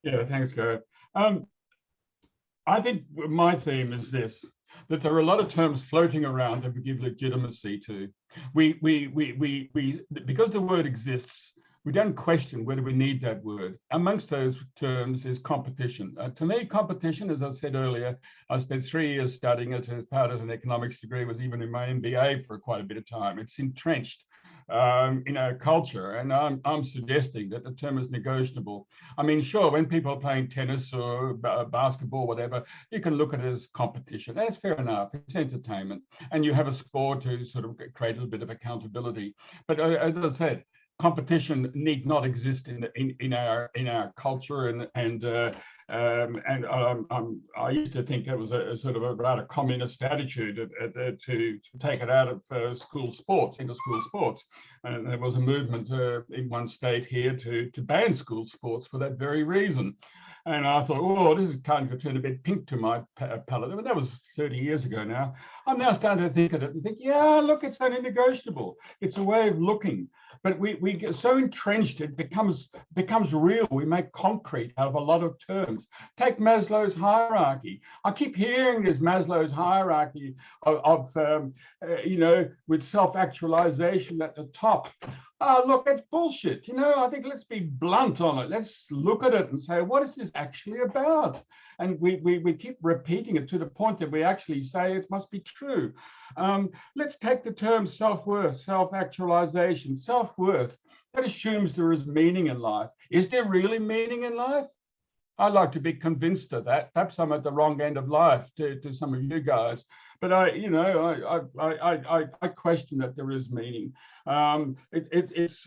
Yeah, thanks, Garrett. I think my theme is this, that there are a lot of terms floating around that we give legitimacy to. We because the word exists, we don't question whether we need that word. Amongst those terms is competition. To me, competition, as I said earlier, I spent 3 years studying it as part of an economics degree, was even in my MBA for quite a bit of time. It's entrenched in our culture, and I'm suggesting that the term is negotiable. I mean, sure, when people are playing tennis or basketball, whatever, you can look at it as competition. That's fair enough. It's entertainment, and you have a score to sort of create a little bit of accountability. But as I said, competition need not exist in our culture, I used to think that was a sort of a rather communist attitude to take it out of school sports, into school sports. And there was a movement in one state here to ban school sports for that very reason. And I thought, oh, this is kind of turned a bit pink to my palate. But that was 30 years ago now. I'm now starting to think of it and think, yeah, look, it's only negotiable. It's a way of looking. But we get so entrenched, it becomes real. We make concrete out of a lot of terms. Take Maslow's hierarchy. I keep hearing this Maslow's hierarchy of you know, with self-actualization at the top. Look, it's bullshit. You know, I think let's be blunt on it. Let's look at it and say, what is this actually about? And we keep repeating it to the point that we actually say it must be true. Let's take the term self-worth, self-actualization, self-worth. That assumes there is meaning in life. Is there really meaning in life? I'd like to be convinced of that. Perhaps I'm at the wrong end of life to some of you guys. But I question that there is meaning. It's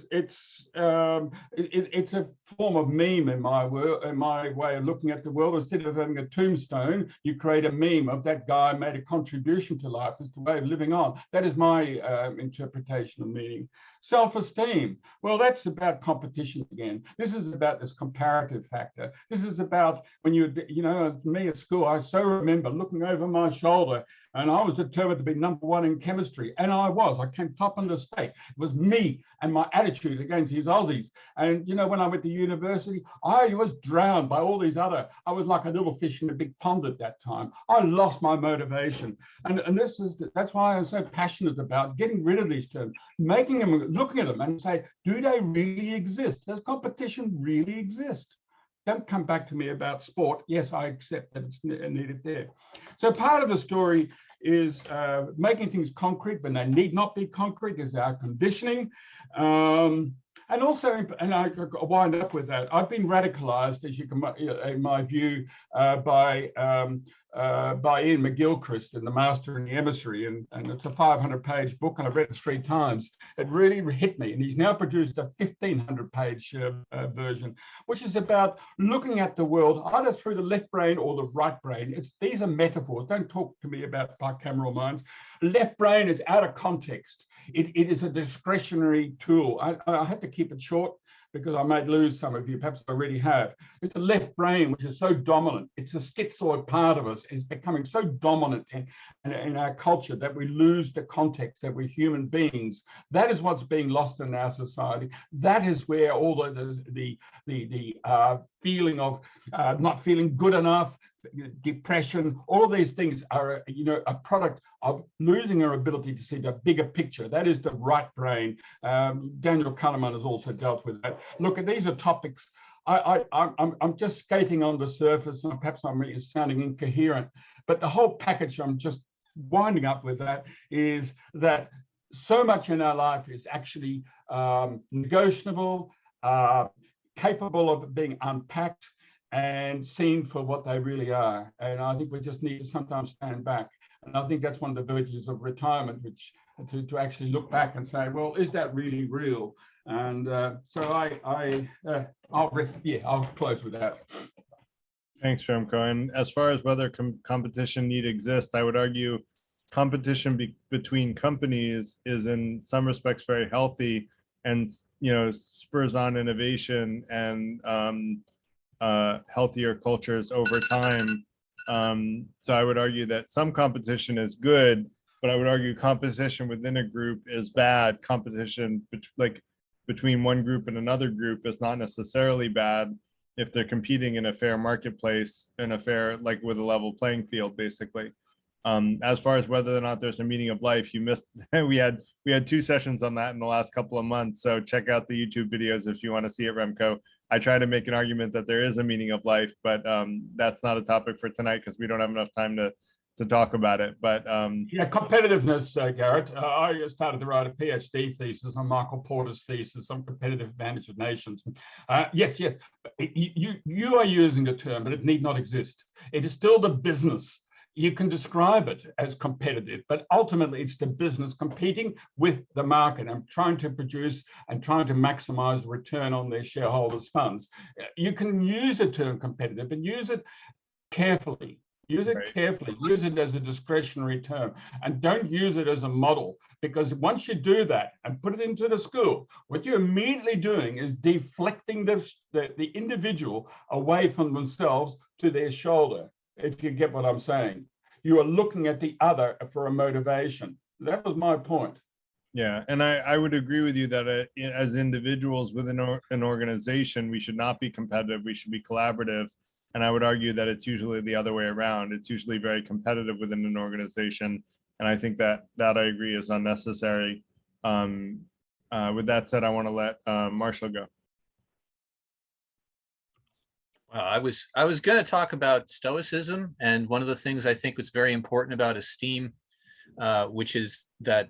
a form of meme in my way of looking at the world. Instead of having a tombstone, you create a meme of that guy made a contribution to life. It's the way of living on. That is my interpretation of meaning. Self-esteem. Well, that's about competition again. This is about this comparative factor. This is about when you know, me at school, I so remember looking over my shoulder, and I was determined to be #1 in chemistry. And I was. I came top in the state. It was me and my attitude against these Aussies. And, you know, when I went to university, I was drowned by all these other, I was like a little fish in a big pond at that time. I lost my motivation. And that's why I'm so passionate about getting rid of these terms, making them, looking at them and say, do they really exist? Does competition really exist? Don't come back to me about sport. Yes, I accept that it's needed there. So part of the story is making things concrete when they need not be concrete, is our conditioning. And also, and I wind up with that, I've been radicalized, as you can, in my view, by Ian McGilchrist in The Master and the Emissary, and it's a 500-page book, and I've read it 3 times. It really hit me, and he's now produced a 1,500-page version, which is about looking at the world either through the left brain or the right brain. These are metaphors. Don't talk to me about bicameral minds. Left brain is out of context. It is a discretionary tool. I had to keep it short because I might lose some of you, perhaps I already have. It's the left brain, which is so dominant. It's a schizoid part of us. It's becoming so dominant in our culture that we lose the context that we're human beings. That is what's being lost in our society. That is where all the feeling of not feeling good enough, depression, all of these things are, a product of losing our ability to see the bigger picture. That is the right brain. Daniel Kahneman has also dealt with that. Look, these are topics. I'm just skating on the surface, and perhaps I'm sounding incoherent, but the whole package I'm just winding up with that is that so much in our life is actually negotiable, capable of being unpacked and seen for what they really are. And I think we just need to sometimes stand back. And I think that's one of the virtues of retirement, which to actually look back and say, well, is that really real? And so I'll close with that. Thanks, Remco. And as far as whether competition need exist, I would argue competition between companies is in some respects very healthy, and spurs on innovation and healthier cultures over time. So I would argue that some competition is good, but I would argue competition within a group is bad. Competition between one group and another group is not necessarily bad if they're competing in a fair marketplace, in a fair, with a level playing field, basically. As far as whether or not there's a meaning of life, you missed, we had 2 sessions on that in the last couple of months. So check out the YouTube videos if you want to see it, Remco. I try to make an argument that there is a meaning of life, but that's not a topic for tonight because we don't have enough time to talk about it. But yeah, competitiveness, Garrett. I started to write a PhD thesis on Michael Porter's thesis on competitive advantage of nations. Yes, you are using the term, but it need not exist. It is still the business. You can describe it as competitive, but ultimately it's the business competing with the market and trying to produce and trying to maximize return on their shareholders' funds. You can use the term competitive and use it carefully. Use it carefully, use it as a discretionary term, and don't use it as a model, because once you do that and put it into the school, what you're immediately doing is deflecting the individual away from themselves to their shoulder, if you get what I'm saying. You are looking at the other for a motivation. That was my point. Yeah, and I would agree with you that as individuals within an organization, we should not be competitive, we should be collaborative. And I would argue that it's usually the other way around. It's usually very competitive within an organization. And I think that I agree is unnecessary. With that said, I want to let Marshall go. I was going to talk about Stoicism, and one of the things I think was very important about esteem, which is that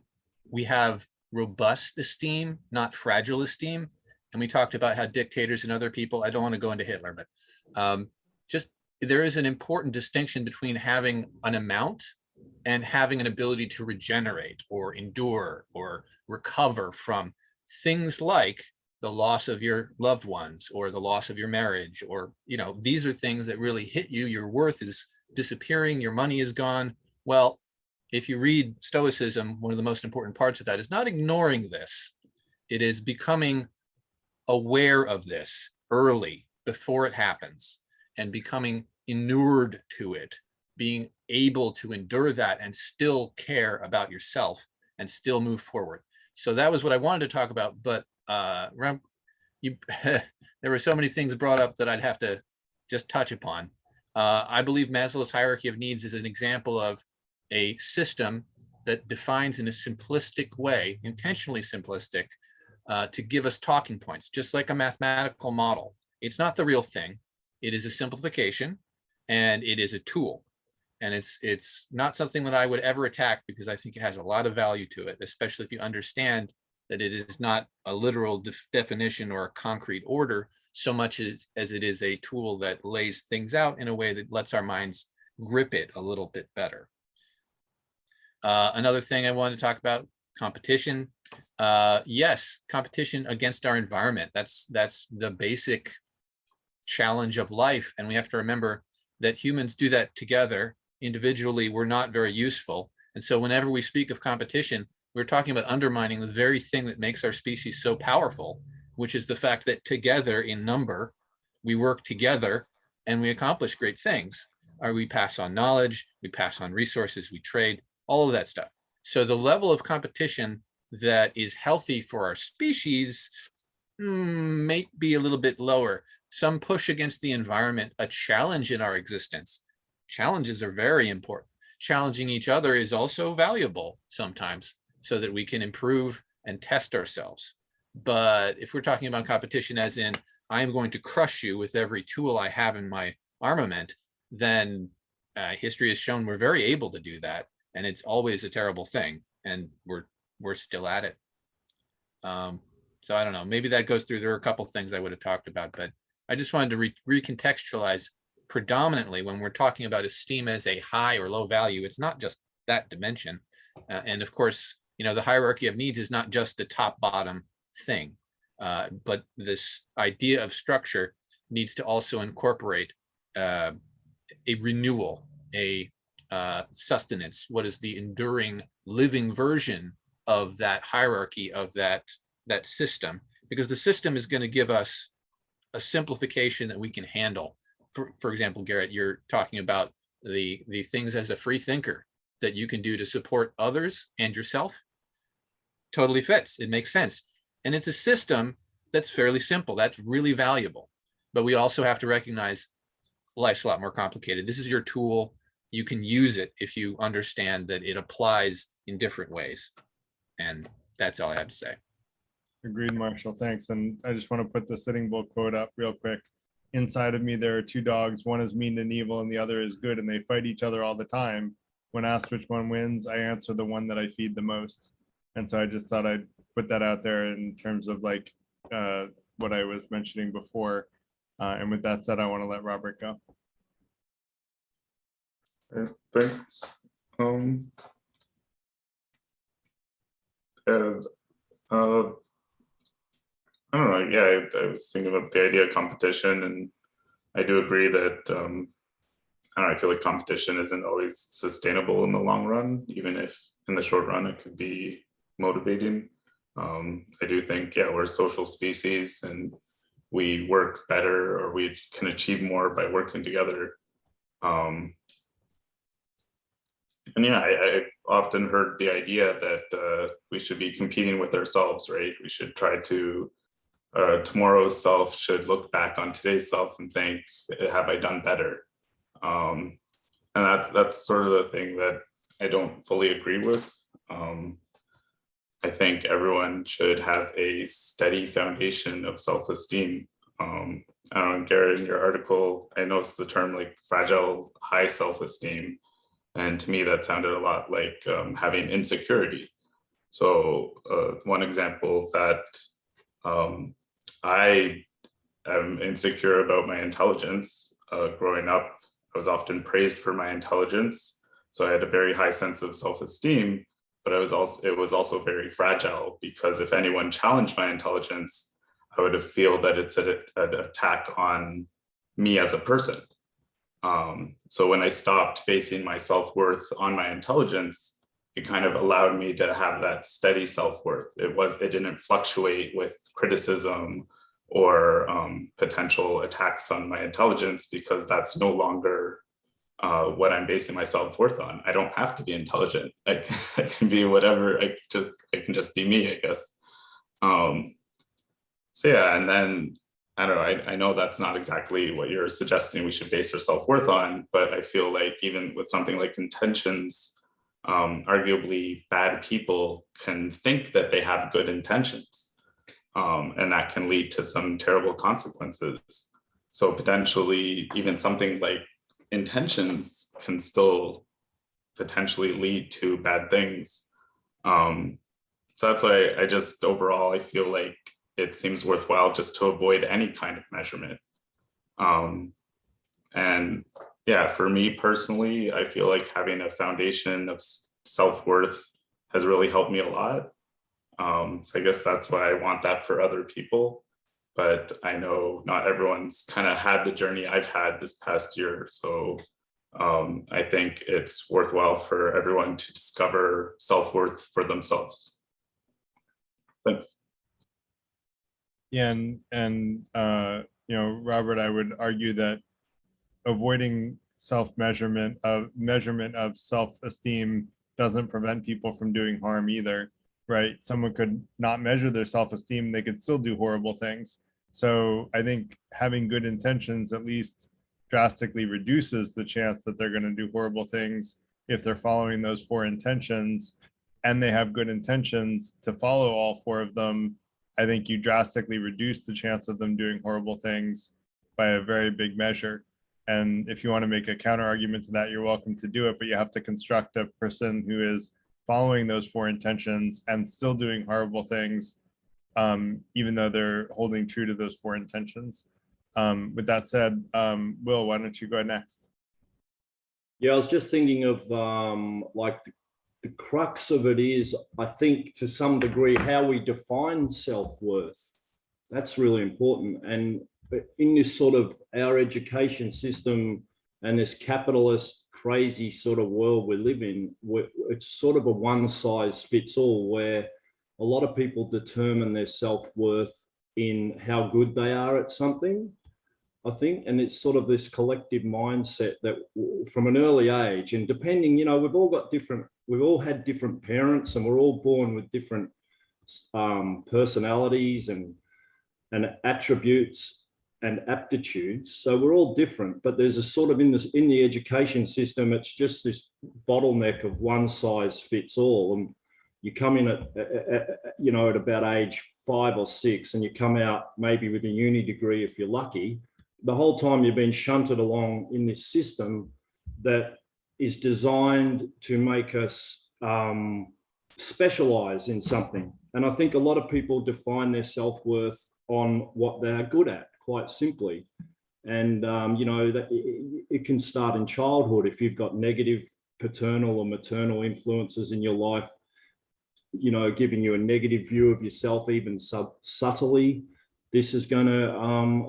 we have robust esteem, not fragile esteem. And we talked about how dictators and other people, I don't want to go into Hitler, but just there is an important distinction between having an amount and having an ability to regenerate or endure or recover from things like the loss of your loved ones or the loss of your marriage, or, these are things that really hit you. Your worth is disappearing. Your money is gone. Well, if you read Stoicism, one of the most important parts of that is not ignoring this. It is becoming aware of this early before it happens and becoming inured to it, being able to endure that and still care about yourself and still move forward. So that was what I wanted to talk about, but there were so many things brought up that I'd have to just touch upon. I believe Maslow's hierarchy of needs is an example of a system that defines in a simplistic way, intentionally simplistic, to give us talking points, just like a mathematical model. It's not the real thing. It is a simplification, and it is a tool. And it's not something that I would ever attack, because I think it has a lot of value to it, especially if you understand that it is not a literal definition or a concrete order, so much as it is a tool that lays things out in a way that lets our minds grip it a little bit better. Another thing I wanted to talk about, competition. Yes, competition against our environment. That's the basic challenge of life. And we have to remember that humans do that together. Individually, we're not very useful. And so whenever we speak of competition, we're talking about undermining the very thing that makes our species so powerful, which is the fact that together in number, we work together and we accomplish great things. Or we pass on knowledge, we pass on resources, we trade, all of that stuff. So the level of competition that is healthy for our species may be a little bit lower. Some push against the environment, a challenge in our existence. Challenges are very important. Challenging each other is also valuable sometimes so that we can improve and test ourselves. But if we're talking about competition as in, I'm going to crush you with every tool I have in my armament, then history has shown we're very able to do that. And it's always a terrible thing. And we're still at it. So I don't know, maybe that goes through, there are a couple things I would have talked about, but I just wanted to recontextualize predominantly when we're talking about esteem as a high or low value, it's not just that dimension. And of course, the hierarchy of needs is not just the top bottom thing, but this idea of structure needs to also incorporate a renewal, a sustenance, what is the enduring living version of that hierarchy, of that system, because the system is going to give us a simplification that we can handle. For example, Garrett, you're talking about the things as a free thinker that you can do to support others and yourself. Totally fits. It makes sense. And it's a system that's fairly simple. That's really valuable. But we also have to recognize life's a lot more complicated. This is your tool. You can use it if you understand that it applies in different ways. And that's all I have to say. Agreed, Marshall. Thanks. And I just want to put the Sitting Bull quote up real quick. Inside of me, there are two dogs. One is mean and evil, and the other is good, and they fight each other all the time. When asked which one wins, I answer the one that I feed the most. And so I just thought I'd put that out there in terms of like what I was mentioning before. And with that said, I want to let Robert go. Thanks. I don't know. Yeah, I was thinking about the idea of competition, and I do agree that I don't know, I feel like competition isn't always sustainable in the long run, even if in the short run it could be motivating. I do think, yeah, we're a social species and we work better, or we can achieve more by working together. And yeah, I often heard the idea that we should be competing with ourselves, right? We should try to, tomorrow's self should look back on today's self and think, have I done better? And that's sort of the thing that I don't fully agree with. I think everyone should have a steady foundation of self-esteem. I don't know, Garrett, in your article, I noticed the term like fragile high self-esteem. And to me, that sounded a lot like having insecurity. So one example of that, I am insecure about my intelligence. Growing up, I was often praised for my intelligence. So I had a very high sense of self-esteem, but it was also very fragile, because if anyone challenged my intelligence, I would have feel that it's an attack on me as a person. So when I stopped basing my self-worth on my intelligence, it kind of allowed me to have that steady self-worth. It didn't fluctuate with criticism or potential attacks on my intelligence, because that's no longer what I'm basing my self-worth on. I don't have to be intelligent. I can be whatever. I can just be me, I guess. So yeah, and then I don't know, I know that's not exactly what you're suggesting we should base our self-worth on, but I feel like even with something like intentions, arguably bad people can think that they have good intentions, and that can lead to some terrible consequences. So potentially even something like intentions can still potentially lead to bad things. So that's why I just overall, I feel like it seems worthwhile just to avoid any kind of measurement. And yeah, for me personally, I feel like having a foundation of self-worth has really helped me a lot. So I guess that's why I want that for other people. But I know not everyone's kind of had the journey I've had this past year. So I think it's worthwhile for everyone to discover self-worth for themselves. Thanks. Yeah, and you know, Robert, I would argue that avoiding measurement of self-esteem doesn't prevent people from doing harm either, right? Someone could not measure their self-esteem, they could still do horrible things. So I think having good intentions at least drastically reduces the chance that they're going to do horrible things if they're following those 4 intentions, and they have good intentions to follow all 4 of them. I think you drastically reduce the chance of them doing horrible things by a very big measure. And if you want to make a counter argument to that, you're welcome to do it, but you have to construct a person who is following those 4 intentions and still doing horrible things, even though they're holding true to those 4 intentions. With that said, Will, why don't you go next? Yeah, I was just thinking of like the crux of it is, I think to some degree, how we define self-worth. That's really important. And in this sort of our education system and this capitalist crazy sort of world we live in, it's sort of a one size fits all, where a lot of people determine their self-worth in how good they are at something, I think. And it's sort of this collective mindset that from an early age, and depending, you know, we've all had different parents, and we're all born with different personalities and attributes and aptitudes. So we're all different, but there's a sort of in the education system, it's just this bottleneck of one size fits all. And you come in at about age 5 or 6, and you come out maybe with a uni degree if you're lucky. The whole time you've been shunted along in this system that is designed to make us specialize in something. And I think a lot of people define their self-worth on what they're good at, quite simply. And, you know, that it can start in childhood. If you've got negative paternal or maternal influences in your life, you know, giving you a negative view of yourself, even subtly, this is going to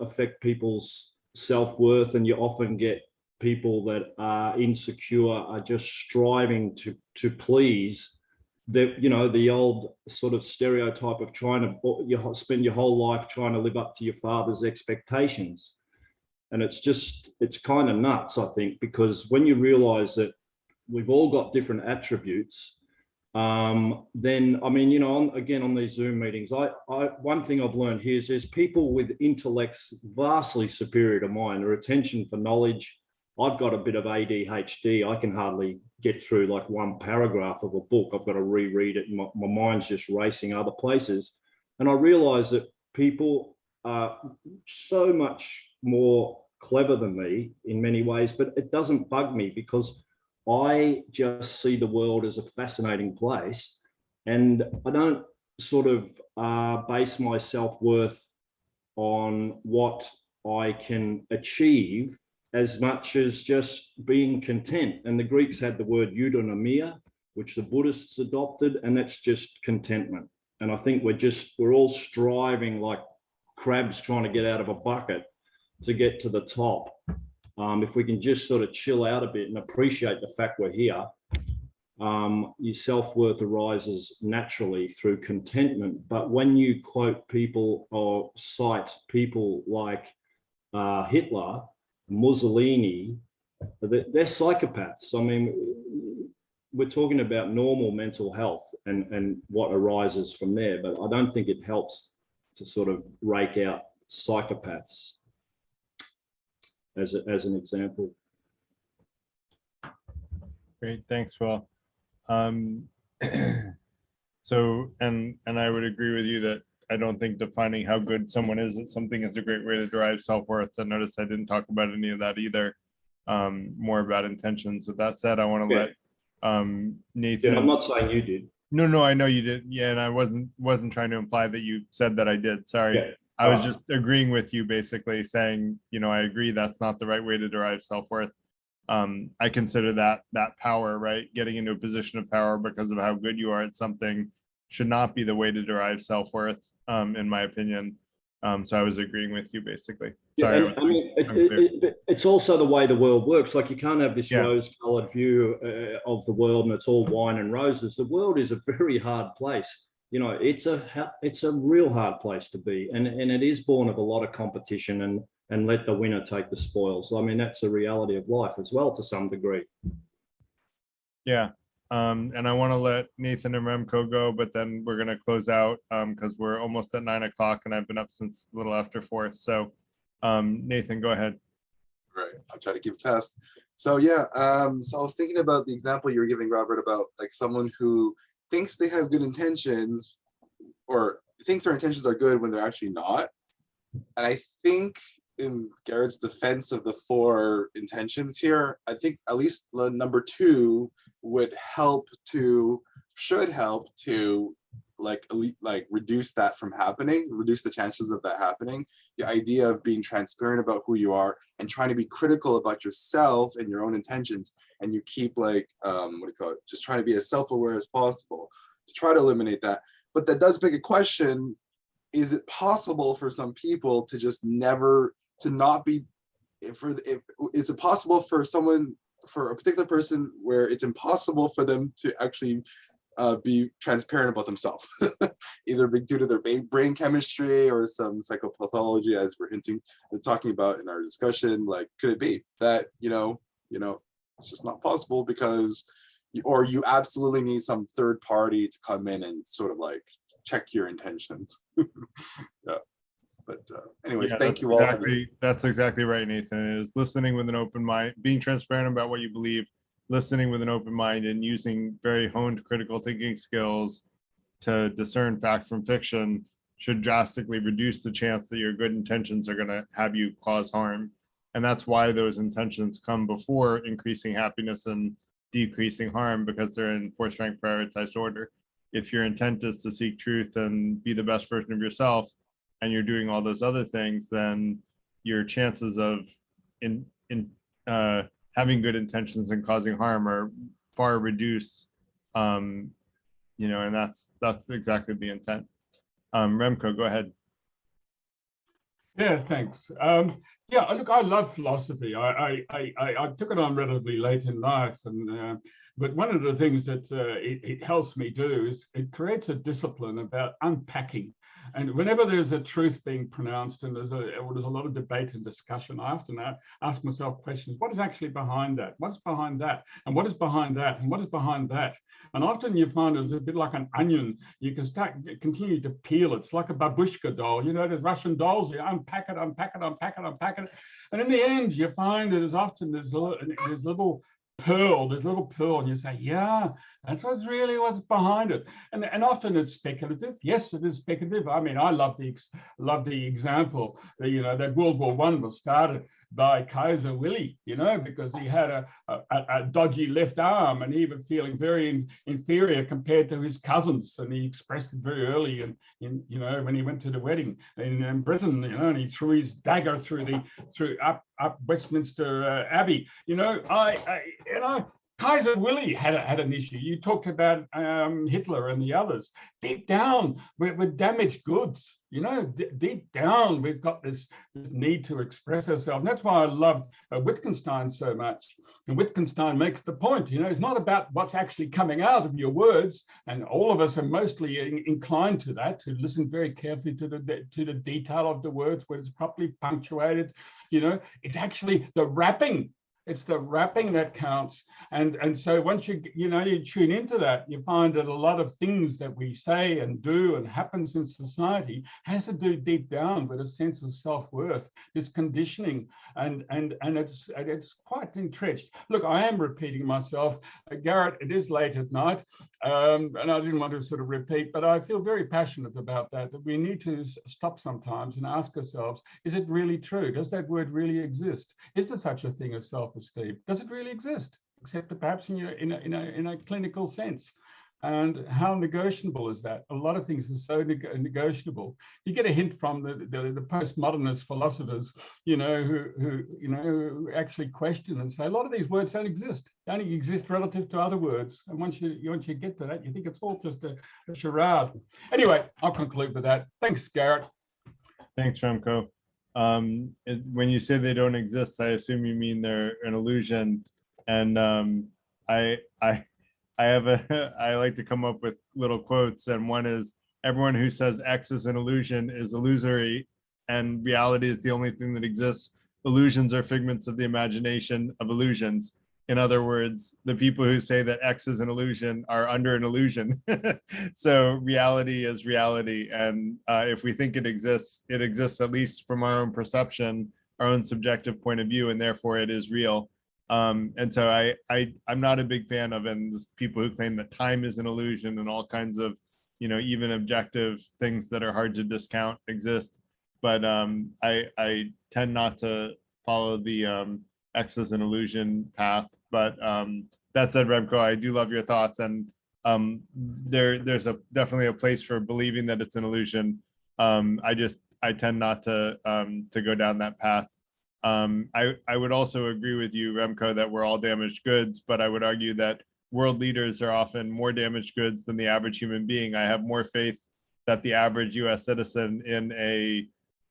affect people's self-worth. And you often get people that are insecure, are just striving to please. The, you know, the old sort of stereotype of trying to spend your whole life trying to live up to your father's expectations. And it's kind of nuts, I think, because when you realize that we've all got different attributes, then, I mean, you know, again, on these Zoom meetings, one thing I've learned here is there's people with intellects vastly superior to mine, their attention for knowledge. I've got a bit of ADHD. I can hardly get through like one paragraph of a book. I've got to reread it. My mind's just racing other places. And I realize that people are so much more clever than me in many ways, but it doesn't bug me because I just see the world as a fascinating place. And I don't sort of base my self-worth on what I can achieve as much as just being content. And the Greeks had the word eudaimonia, which the Buddhists adopted, and that's just contentment. And I think we're all striving like crabs trying to get out of a bucket to get to the top. If we can just sort of chill out a bit and appreciate the fact we're here, your self-worth arises naturally through contentment. But when you quote people or cite people like Hitler, Mussolini, they're psychopaths. I mean, we're talking about normal mental health and what arises from there, but I don't think it helps to sort of rake out psychopaths as an example. Great, thanks, Will. So, and I would agree with you that I don't think defining how good someone is at something is a great way to derive self-worth. And notice I didn't talk about any of that either. More about intentions. With that said, I want to let Nathan. Yeah, I'm not saying you did. No, I know you did. Yeah, and I wasn't trying to imply that you said that I did. Sorry. Yeah. I was just agreeing with you, basically saying, you know, I agree that's not the right way to derive self-worth. I consider that power, right? Getting into a position of power because of how good you are at something should not be the way to derive self-worth, in my opinion. So I was agreeing with you, basically. Sorry. Yeah, I mean, it's also the way the world works. Like you can't have this rose-colored view of the world and it's all wine and roses. The world is a very hard place. you know, it's a real hard place to be, and it is born of a lot of competition and let the winner take the spoils. I mean, that's a reality of life as well to some degree. Yeah. And I want to let Nathan and Remco go, but then we're going to close out because we're almost at 9 o'clock and I've been up since a little after 4. So Nathan, go ahead. Right, I'll try to keep it fast. So yeah, so I was thinking about the example you were giving, Robert, about like someone who thinks they have good intentions or thinks their intentions are good when they're actually not. And I think in Garrett's defense of the 4 intentions here, I think at least the number 2 should help to like reduce that from happening, reduce the chances of that happening. The idea of being transparent about who you are and trying to be critical about yourself and your own intentions, and you keep like just trying to be as self-aware as possible to try to eliminate that. But that does beg a question: is it possible for some people to just never to not be? Is it possible for a particular person where it's impossible for them to actually be transparent about themselves, either due to their brain chemistry or some psychopathology, as we're talking about in our discussion? Like, could it be that it's just not possible because, or you absolutely need some third party to come in and sort of like check your intentions? Yeah. But anyways, Yeah, thank you all. That's exactly right, Nathan. It is listening with an open mind, being transparent about what you believe, listening with an open mind, and using very honed critical thinking skills to discern fact from fiction should drastically reduce the chance that your good intentions are going to have you cause harm. And that's why those intentions come before increasing happiness and decreasing harm, because they're in 4th rank prioritized order. If your intent is to seek truth and be the best version of yourself, and you're doing all those other things, then your chances of having good intentions and causing harm are far reduced. And that's exactly the intent. Remco, go ahead. Yeah, thanks. Yeah, look, I love philosophy. I took it on relatively late in life, and but one of the things that it helps me do is it creates a discipline about unpacking. And whenever there's a truth being pronounced and there's a lot of debate and discussion, I often ask myself questions: what is actually behind that? What's behind that? And what is behind that? And what is behind that? And often you find it's a bit like an onion. You can continue to peel it. It's like a babushka doll. You know, there's Russian dolls. You unpack it, unpack it, unpack it, unpack it. And in the end, you find that there's little pearl, and you say, yeah, that's what's behind it. And often it's speculative. Yes, it is speculative. I mean, I love the example that, that World War I was started by Kaiser Willy, because he had a dodgy left arm and he was feeling very inferior compared to his cousins, and he expressed it very early in when he went to the wedding in Britain, and he threw his dagger through up Westminster Abbey. Kaiser Willy had an issue. You talked about Hitler and the others. Deep down, we're damaged goods. Deep down, we've got this need to express ourselves. And that's why I loved Wittgenstein so much. And Wittgenstein makes the point, it's not about what's actually coming out of your words. And all of us are mostly inclined to that, to listen very carefully to the detail of the words, where it's properly punctuated. It's actually the wrapping. It's the wrapping that counts. And so once you tune into that, you find that a lot of things that we say and do and happens in society has to do deep down with a sense of self-worth, this conditioning, and it's quite entrenched. Look, I am repeating myself. Garrett, it is late at night, and I didn't want to sort of repeat, but I feel very passionate about that we need to stop sometimes and ask ourselves, is it really true? Does that word really exist? Is there such a thing as self-esteem? Does it really exist, except perhaps in a clinical sense? And how negotiable is that? A lot of things are so negotiable. You get a hint from the postmodernist philosophers, who actually question and say a lot of these words don't exist. They only exist relative to other words. And once you get to that, you think it's all just a charade. Anyway, I'll conclude with that. Thanks, Garrett. Thanks, Remco. When you say they don't exist, I assume you mean they're an illusion. And I like to come up with little quotes, and one is, everyone who says X is an illusion is illusory, and reality is the only thing that exists. Illusions are figments of the imagination of illusions. In other words, the people who say that X is an illusion are under an illusion. So reality is reality. And if we think it exists at least from our own perception, our own subjective point of view, and therefore it is real. And so I'm not a big fan of, and people who claim that time is an illusion and all kinds of, even objective things that are hard to discount exist. But I tend not to follow the X is an illusion path. But that said, Remco, I do love your thoughts, and there's definitely a place for believing that it's an illusion. I tend not to go down that path. I would also agree with you, Remco, that we're all damaged goods, but I would argue that world leaders are often more damaged goods than the average human being. I have more faith that the average US citizen in a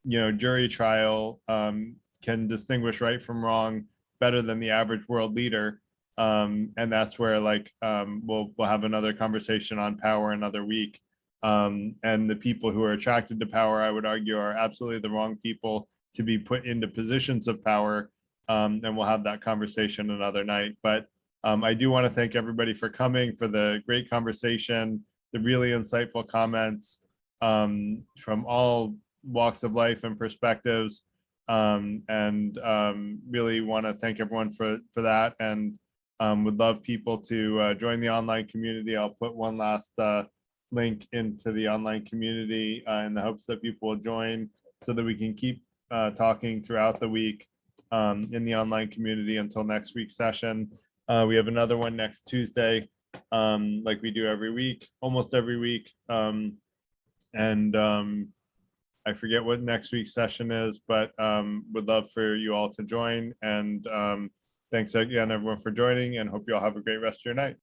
jury trial can distinguish right from wrong better than the average world leader. And that's where we'll have another conversation on power another week. And the people who are attracted to power, I would argue, are absolutely the wrong people to be put into positions of power. And we'll have that conversation another night. But I do want to thank everybody for coming, for the great conversation, the really insightful comments from all walks of life and perspectives. And really want to thank everyone for that, and would love people to join the online community. I'll put one last link into the online community in the hopes that people will join, so that we can keep talking throughout the week in the online community until next week's session. We have another one next Tuesday, like we do every week, almost every week. And I forget what next week's session is, but would love for you all to join. And thanks again, everyone, for joining, and hope you all have a great rest of your night.